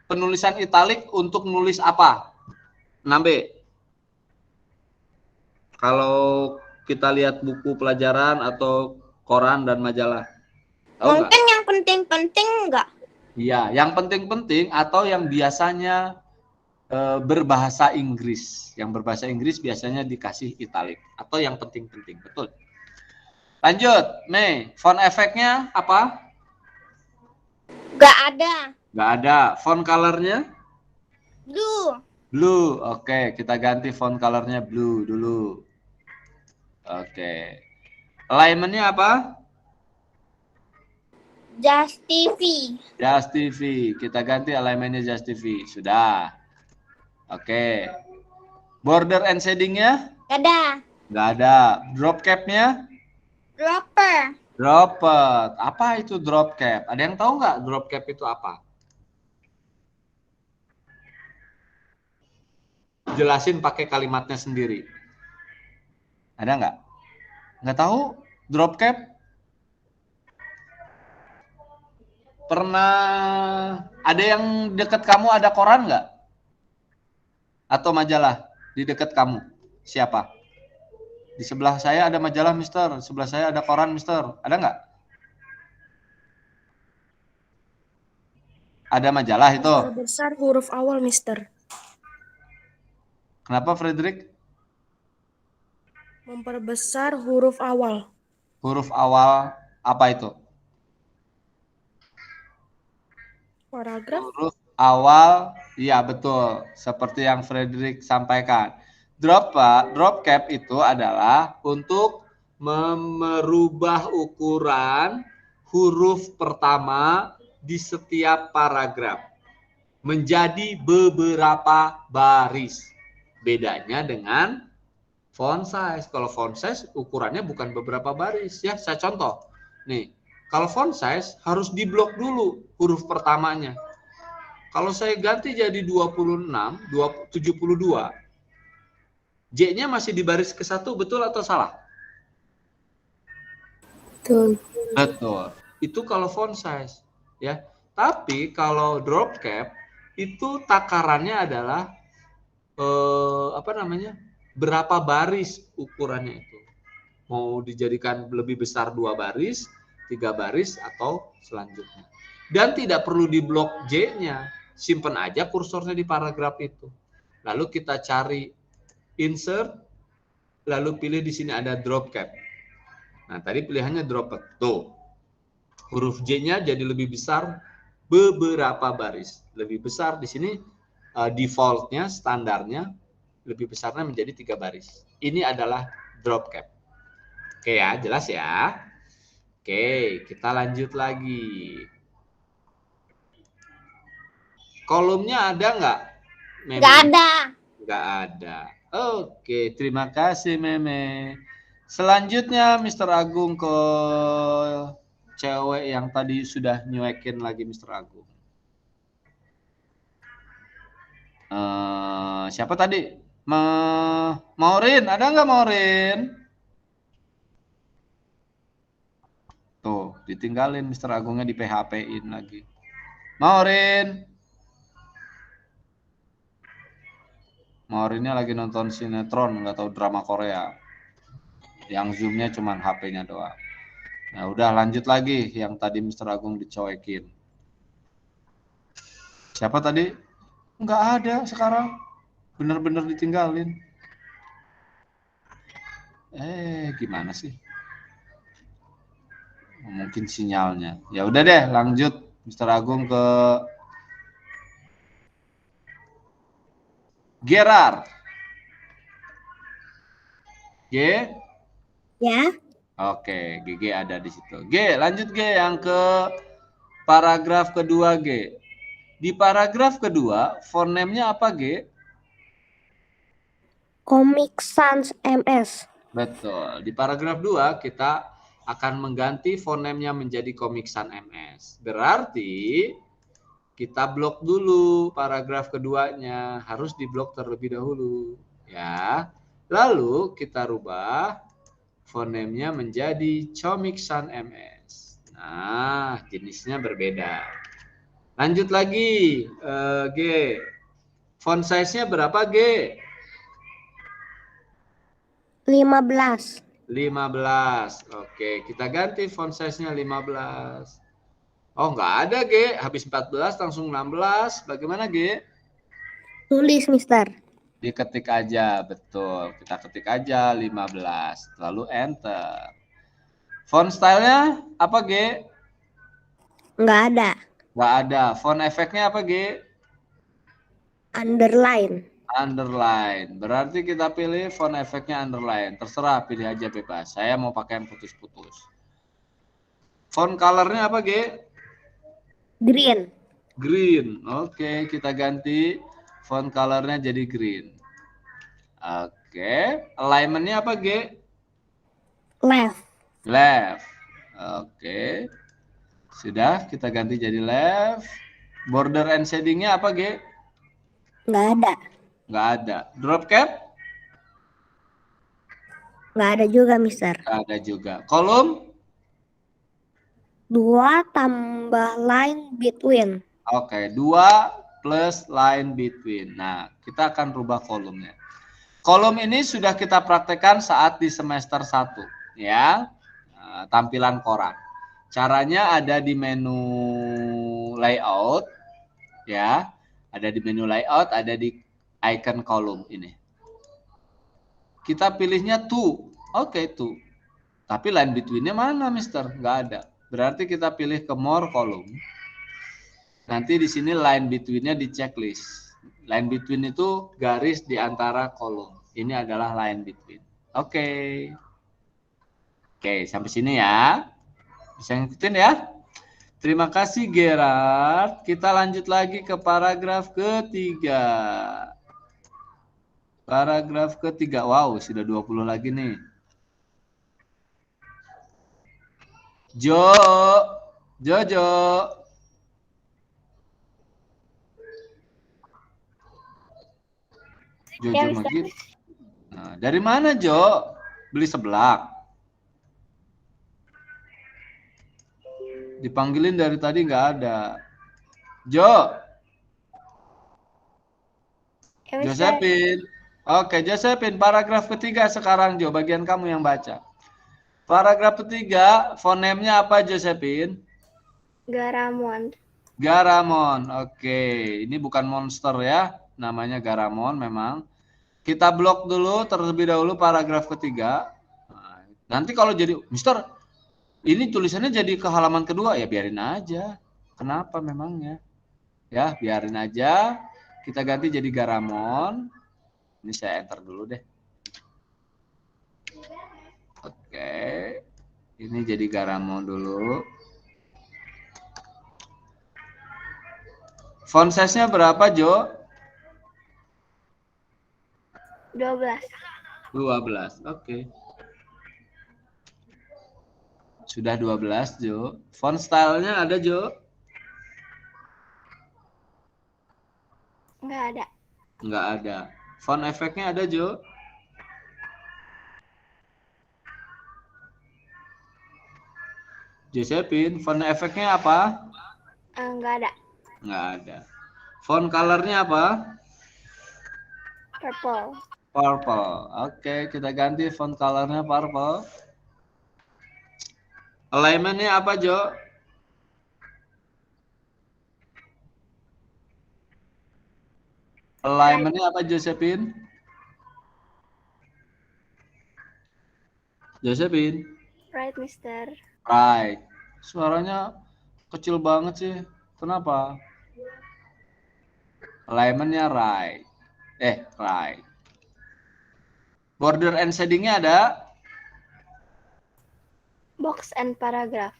penulisan italic untuk nulis apa? 6B. Kalau kita lihat buku pelajaran atau koran dan majalah. Tahu Mungkin yang penting-penting enggak? Iya, yang penting-penting atau yang biasanya berbahasa Inggris. Yang berbahasa Inggris biasanya dikasih italic. Atau yang penting-penting, betul. Lanjut, Mei. Font efeknya apa? Enggak ada. Nggak ada. Font colornya? Blue. Blue. Oke, kita ganti font colornya blue dulu. Oke. Alignment-nya apa? Just TV. Just TV. Kita ganti alignment-nya Just TV. Sudah. Oke. Border and shading-nya? Enggak ada. Nggak ada. Drop cap-nya? Dropper. Dropper. Apa itu drop cap? Ada yang tahu nggak drop cap itu apa? Jelasin pakai kalimatnya sendiri. Ada nggak? Nggak tahu? Drop cap? Pernah ada yang dekat kamu ada koran nggak? Atau majalah di dekat kamu? Siapa? Di sebelah saya ada majalah, Mister. Sebelah saya ada koran, Mister. Ada nggak? Ada majalah itu. Besar huruf awal, Mister. Kenapa, Frederick? Memperbesar huruf awal. Huruf awal apa itu? Paragraf. Huruf awal, iya betul. Seperti yang Frederick sampaikan. Drop cap itu adalah untuk merubah ukuran huruf pertama di setiap paragraf menjadi beberapa baris. Bedanya dengan font size. Kalau font size ukurannya bukan beberapa baris ya. Saya contoh. Nih, kalau font size harus diblok dulu huruf pertamanya. Kalau saya ganti jadi 26, 72, J-nya masih di baris ke-1, betul atau salah? Betul. Betul. Itu kalau font size ya. Tapi kalau drop cap itu takarannya adalah berapa baris ukurannya itu. Mau dijadikan lebih besar 2 baris, 3 baris atau selanjutnya. Dan tidak perlu diblok J-nya. Simpan aja kursornya di paragraf itu. Lalu kita cari insert, lalu pilih di sini ada drop cap. Nah, tadi pilihannya drop cap. Tuh. Huruf J-nya jadi lebih besar beberapa baris. Lebih besar di sini defaultnya, standarnya lebih besarnya menjadi 3 baris. Ini adalah drop cap. Oke ya, jelas ya. Oke, kita lanjut lagi. Kolomnya ada nggak? Nggak ada. Nggak ada. Oke, terima kasih Meme. Selanjutnya Mr. Agung ke cewek yang tadi sudah nyuekin lagi Mr. Agung. Siapa tadi? Maureen, ada nggak Maureen? Tuh, ditinggalin Mr. Agungnya di PHP-in lagi. Maureen. Maureennya lagi nonton sinetron, nggak tahu drama Korea. Yang zoomnya cuma HP-nya doang. Nah, udah lanjut lagi yang tadi Mr. Agung dicoekin. Siapa tadi? Nggak ada sekarang. Bener-bener ditinggalin. Gimana sih? Mungkin sinyalnya. Ya udah deh, lanjut Mr. Agung ke Gerard. G? Ya. Oke, GG ada di situ. G, lanjut G yang ke paragraf kedua G. Di paragraf kedua, font name-nya apa G? Comic Sans MS. Betul. Di paragraf 2 kita akan mengganti font name-nya menjadi Comic Sans MS. Berarti kita blok dulu paragraf keduanya, harus diblok terlebih dahulu, ya. Lalu kita rubah font name-nya menjadi Comic Sans MS. Nah, jenisnya berbeda. Lanjut lagi, G. Font size-nya berapa G? 15. 15. Oke, kita ganti font size-nya 15. Oh, nggak ada, G. Habis 14, langsung 16. Bagaimana, G? Tulis, Mister. Diketik aja, betul. Kita ketik aja 15. Lalu enter. Font style-nya apa, G? Nggak ada. Nggak ada. Font efeknya apa, G? Underline. Underline. Berarti kita pilih font efeknya underline. Terserah, pilih aja bebas. Saya mau pakai yang putus-putus. Font color-nya apa, G? Green. Green. Oke, kita ganti font color-nya jadi green. Oke. Alignment-nya apa, G? Left. Left. Oke. Sudah, kita ganti jadi left. Border and shading-nya apa, G? Nggak ada. Nggak ada. Drop cap? Nggak ada juga, Mister. Nggak ada juga. Kolom? 2 tambah line between. Oke, 2 plus line between. Nah, kita akan rubah kolomnya. Kolom ini sudah kita praktekkan saat di semester 1, ya. Nah, tampilan koran. Caranya ada di menu layout, ya. Ada di menu layout, ada di icon kolom ini. Kita pilihnya to. Oke, to. Tapi line between-nya mana, Mister? Nggak ada. Berarti kita pilih ke more kolom. Nanti di sini line between-nya di checklist. Line between itu garis di antara kolom. Ini adalah line between. Oke. Oke, sampai sini ya. Bisa ngikutin ya? Terima kasih Gerard. Kita lanjut lagi ke paragraf ketiga. Paragraf ketiga. Wow, sudah 20 lagi nih. Jojo. Jojo Magid. Nah, dari mana Jo? Beli seblak. Dipanggilin dari tadi nggak ada. Jo. Josephine. Oke, Josephine, paragraf ketiga sekarang Jo, bagian kamu yang baca. Paragraf ketiga, fonemnya apa Josephine? Garamond. Garamon. Oke, ini bukan monster ya, namanya Garamon memang. Kita blok dulu terlebih dahulu paragraf ketiga. Nah, nanti kalau jadi, Mister, ini tulisannya jadi ke halaman kedua, ya biarin aja. Kenapa memangnya? Ya, biarin aja. Kita ganti jadi Garamon. Ini saya enter dulu deh. Oke. Ini jadi Garamon dulu. Font size-nya berapa, Jo? 12. 12. Oke. Sudah 12, Jo. Font style-nya ada, Jo? Nggak ada. Nggak ada. Font efeknya ada, Jo? Josephine, font efeknya apa? Nggak ada. Nggak ada. Font color-nya apa? Purple. Purple. Oke, kita ganti font color-nya purple. Alignment-nya apa, Jo? Alignment-nya apa, Josephine? Josephine? Right, Mister. Right. Suaranya kecil banget sih. Kenapa? Alignment-nya right. Right. Border and shading-nya ada? Box and paragraph.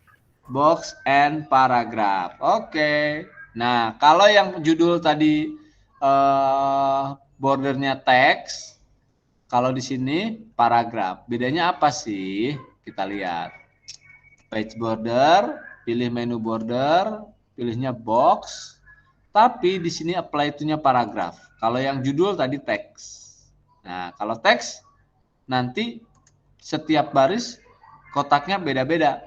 Box and paragraph. Oke. Nah, kalau yang judul tadi bordernya teks, kalau di sini paragraf. Bedanya apa sih? Kita lihat. Page border, pilih menu border, pilihnya box. Tapi di sini apply to-nya paragraf. Kalau yang judul tadi teks. Nah, kalau teks nanti setiap baris kotaknya beda-beda.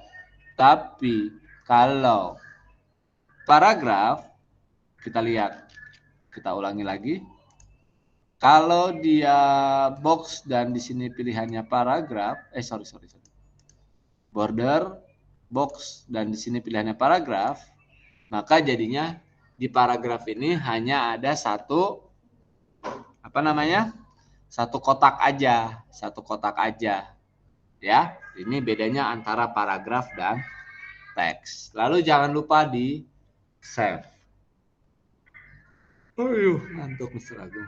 Tapi kalau paragraf, kita lihat. Kita ulangi lagi. Kalau dia box dan di sini pilihannya paragraf, border, box dan di sini pilihannya paragraf, maka jadinya di paragraf ini hanya ada satu kotak aja, ya. Ini bedanya antara paragraf dan teks. Lalu jangan lupa di save. Ngantuk Mr. Agung.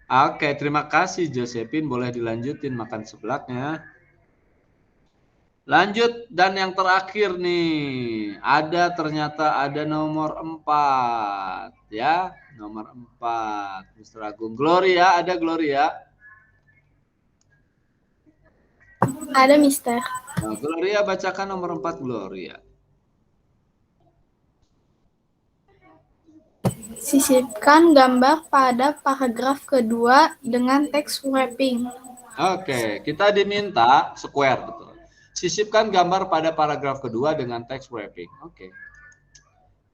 Oke, terima kasih Josephine. Boleh dilanjutin makan seblaknya. Lanjut, dan yang terakhir nih, ternyata ada nomor 4 ya, nomor 4 Mr. Agung. Gloria, ada Gloria? Ada, Mister. Nah, Gloria, bacakan nomor 4 Gloria. Sisipkan gambar pada paragraf kedua dengan teks wrapping. Oke, kita diminta square, betul. Sisipkan gambar pada paragraf kedua dengan teks wrapping. Oke.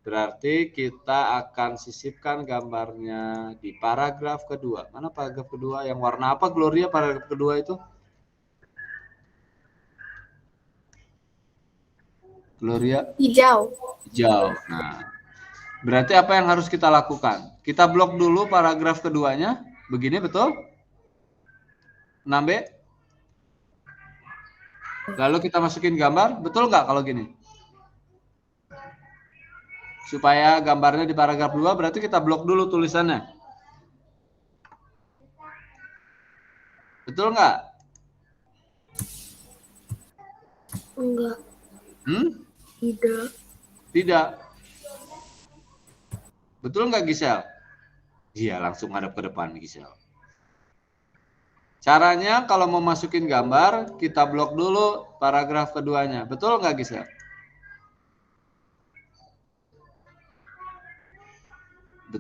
Berarti kita akan sisipkan gambarnya di paragraf kedua. Mana paragraf kedua? Yang warna apa, Gloria, paragraf kedua itu? Gloria? Hijau. Hijau. Nah, berarti apa yang harus kita lakukan? Kita blok dulu paragraf keduanya. Begini, betul? 6B. Lalu kita masukin gambar. Betul nggak kalau gini? Supaya gambarnya di paragraf 2, berarti kita blok dulu tulisannya. Betul nggak? Enggak. Tidak. Tidak. Betul nggak Gisel? Iya, langsung hadap ke depan Gisel. Caranya kalau mau masukin gambar, kita blok dulu paragraf keduanya. Betul nggak Gisel?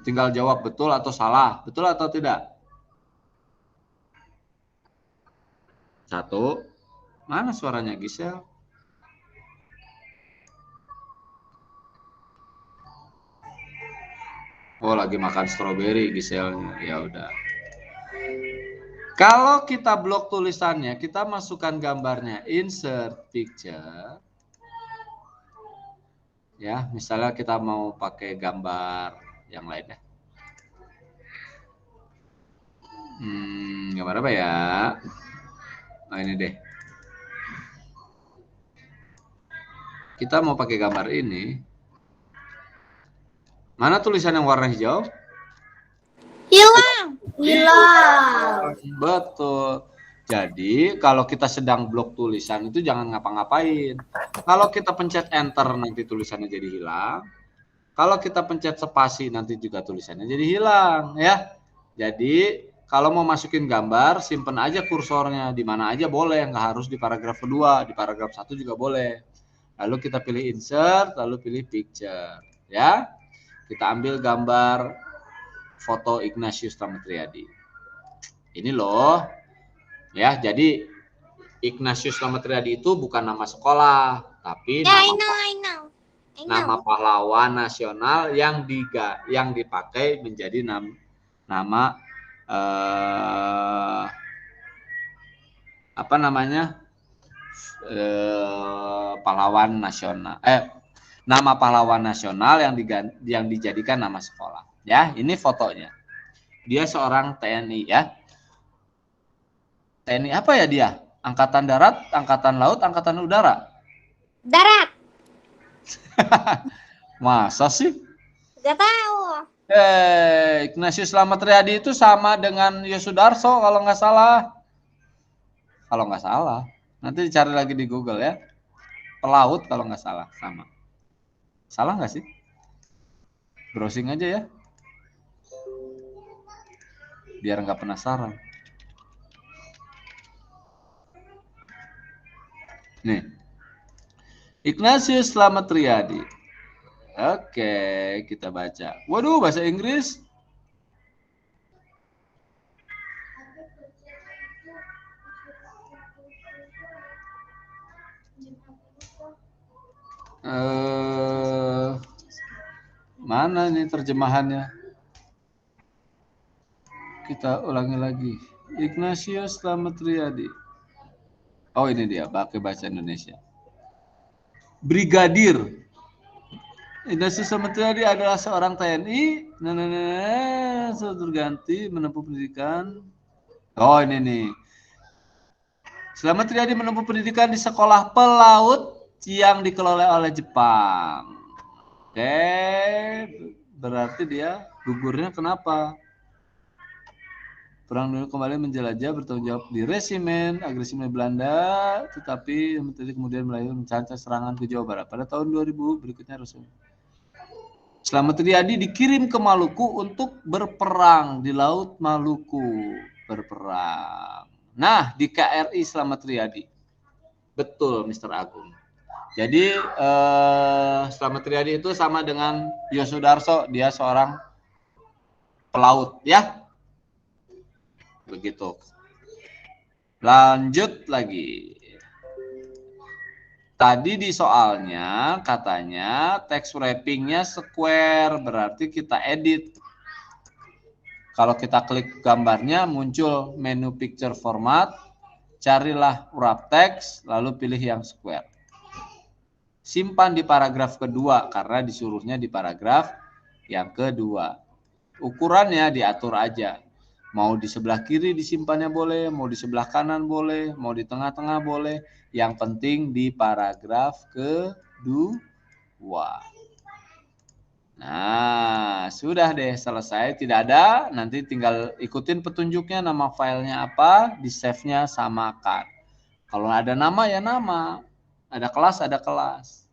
Tinggal jawab betul atau salah. Betul atau tidak? 1. Mana suaranya Gisel? Oh, lagi makan stroberi Giselnya. Ya udah. Kalau kita blok tulisannya, kita masukkan gambarnya, insert picture. Ya, misalnya kita mau pakai gambar yang lain ya. Gambar apa ya? Nah, ini deh. Kita mau pakai gambar ini. Mana tulisan yang warna hijau? Hilang. Hilang. Betul. Jadi kalau kita sedang blok tulisan itu jangan ngapa-ngapain. Kalau kita pencet enter nanti tulisannya jadi hilang. Kalau kita pencet spasi nanti juga tulisannya jadi hilang ya. Jadi kalau mau masukin gambar simpen aja kursornya di mana aja boleh, nggak harus di paragraf kedua, di paragraf 1 juga boleh. Lalu kita pilih insert, lalu pilih picture ya. Kita ambil gambar foto Ignatius Slamet-Riyadi. Ini loh. Ya, jadi Ignatius Slamet-Riyadi itu bukan nama sekolah, tapi I know. nama pahlawan nasional yang dipakai menjadi nama apa namanya? Pahlawan nasional. Nama pahlawan nasional yang dijadikan nama sekolah. Ya, ini fotonya. Dia seorang TNI ya. TNI apa ya dia? Angkatan Darat, Angkatan Laut, Angkatan Udara? Darat. Masa sih? Gak tahu. Ignatius Slamet-Riyadi itu sama dengan Yosudarso kalau nggak salah. Kalau nggak salah. Nanti dicari lagi di Google ya. Pelaut kalau nggak salah, sama. Salah nggak sih? Browsing aja ya. Biar nggak penasaran. Nih. Ignatius Slamet-Riyadi. Oke, kita baca. Waduh, bahasa Inggris. Mana nih terjemahannya? Kita ulangi lagi. Ignatius Slamet-Riyadi. Oh, ini dia, pakai bahasa Indonesia. Brigadir. Ignatius Slamet-Riyadi adalah seorang TNI. Terganti menempuh pendidikan. Oh, ini nih. Slamet-Riyadi menempuh pendidikan di sekolah pelaut yang dikelola oleh Jepang. Oke, berarti dia gugurnya kenapa? Perang Dunia kembali menjelajah, bertanggung jawab di resimen agresimen Belanda, tetapi kemudian mencacah serangan ke Jawa Barat. Pada tahun 2000 berikutnya Rasul Slamet-Riyadi dikirim ke Maluku untuk berperang di Laut Maluku. Berperang. Nah, di KRI Slamet-Riyadi. Betul, Mr. Agung. Jadi Slamet-Riyadi itu sama dengan Yosudarso, dia seorang pelaut ya. Begitu. Lanjut lagi. Tadi di soalnya katanya text wrappingnya square, berarti kita edit. Kalau kita klik gambarnya muncul menu picture format, carilah wrap text, lalu pilih yang square. Simpan di paragraf kedua karena disuruhnya di paragraf yang kedua. Ukurannya diatur aja. Mau di sebelah kiri disimpannya boleh, mau di sebelah kanan boleh, mau di tengah-tengah boleh. Yang penting di paragraf kedua. Nah, sudah deh selesai. Tidak ada, nanti tinggal ikutin petunjuknya, nama filenya apa, di save-nya samakan. Kalau ada nama ya nama. ada kelas, ada kelas.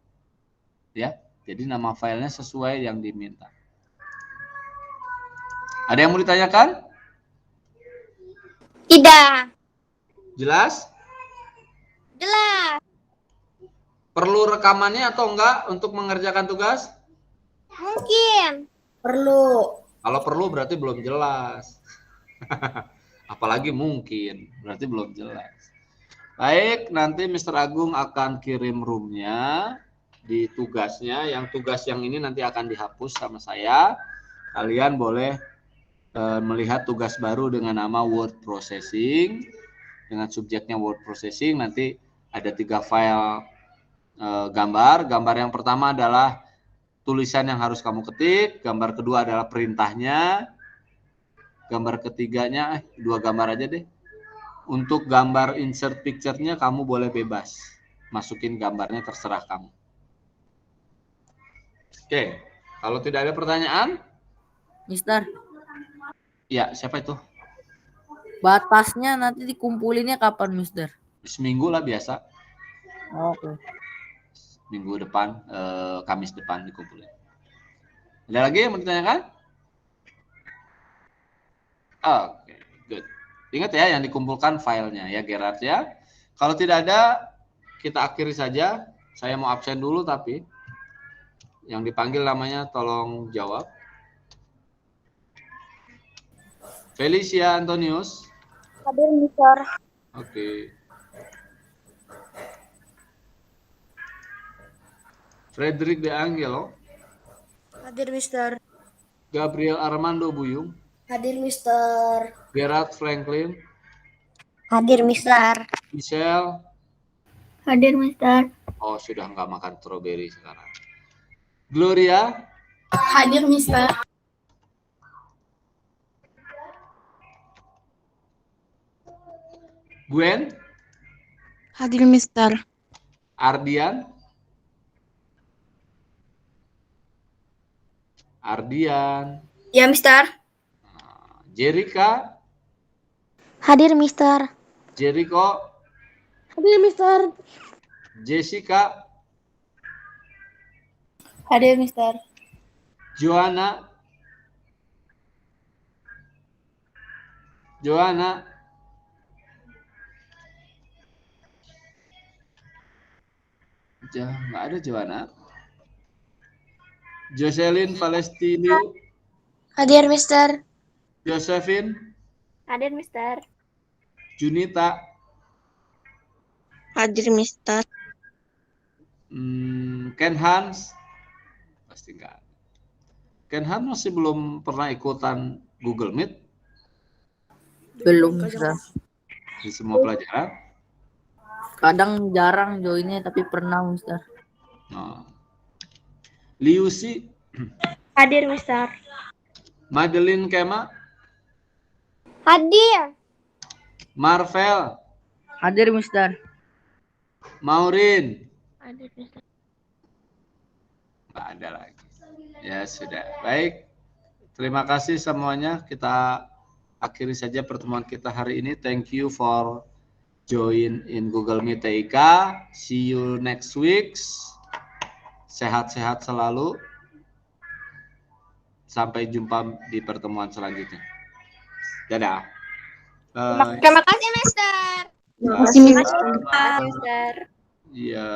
Ya, jadi nama filenya sesuai yang diminta. Ada yang mau ditanyakan? Tidak. Jelas? Jelas. Perlu rekamannya atau enggak untuk mengerjakan tugas? Mungkin. Perlu. Kalau perlu berarti belum jelas. Apalagi mungkin, berarti belum jelas. Baik, nanti Mr. Agung akan kirim roomnya di tugasnya. Yang tugas yang ini nanti akan dihapus sama saya. Kalian boleh melihat tugas baru dengan nama word processing. Dengan subjeknya word processing, nanti ada 3 file gambar. Gambar yang pertama adalah tulisan yang harus kamu ketik. Gambar kedua adalah perintahnya. Gambar ketiganya, 2 gambar aja deh. Untuk gambar insert picture-nya kamu boleh bebas. Masukin gambarnya, terserah kamu. Oke, kalau tidak ada pertanyaan? Mister, Ya, siapa itu? batasnya nanti dikumpulinnya kapan, Mister? Seminggu lah biasa. Oke. Minggu depan, Kamis depan dikumpulin. Ada lagi yang mau ditanyakan? Oke, good. Ingat ya yang dikumpulkan filenya ya Gerard ya. Kalau tidak ada, kita akhiri saja. Saya mau absen dulu tapi yang dipanggil namanya tolong jawab. Felicia Antonius. Hadir, Mister. Oke. Frederick De Angelo. Hadir, Mister. Gabriel Armando Buyung. Hadir, Mister. Gerard Franklin. Hadir, Mister. Michelle. Hadir, Mister. Oh, sudah nggak makan strawberry sekarang. Gloria. Hadir, Mister. Gwen. Hadir, Mister. Ardian. Ardian. Ya, Mister. Jerica. Hadir, Mister. Jericho. Hadir, Mister. Jessica. Hadir, Mister. Joanna. Joanna. Nggak ada Joanna. Jocelyn Palestinio. Hadir, Mister. Josephine. Hadir, Mister. Junita. Hadir, Mister. Ken Hans. Pasti nggak ada. Ken Hans masih belum pernah ikutan Google Meet Belum, Mister. di semua pelajaran. Kadang jarang joinnya tapi pernah, Mister. Oh. Liusi. Hadir, Mister. Madeline Kema. Hadir. Marvel. Hadir, Mister. Maureen. Hadir, Mister. Nggak ada lagi. Ya sudah. Baik. Terima kasih semuanya. Kita akhiri saja pertemuan kita hari ini. Thank you for join in Google Meet TIK. See you next week. Sehat-sehat selalu. Sampai jumpa di pertemuan selanjutnya. Dadah. Bye. Terima kasih, Mister. Terima kasih, Mister. Terima kasih, Mister. Iya.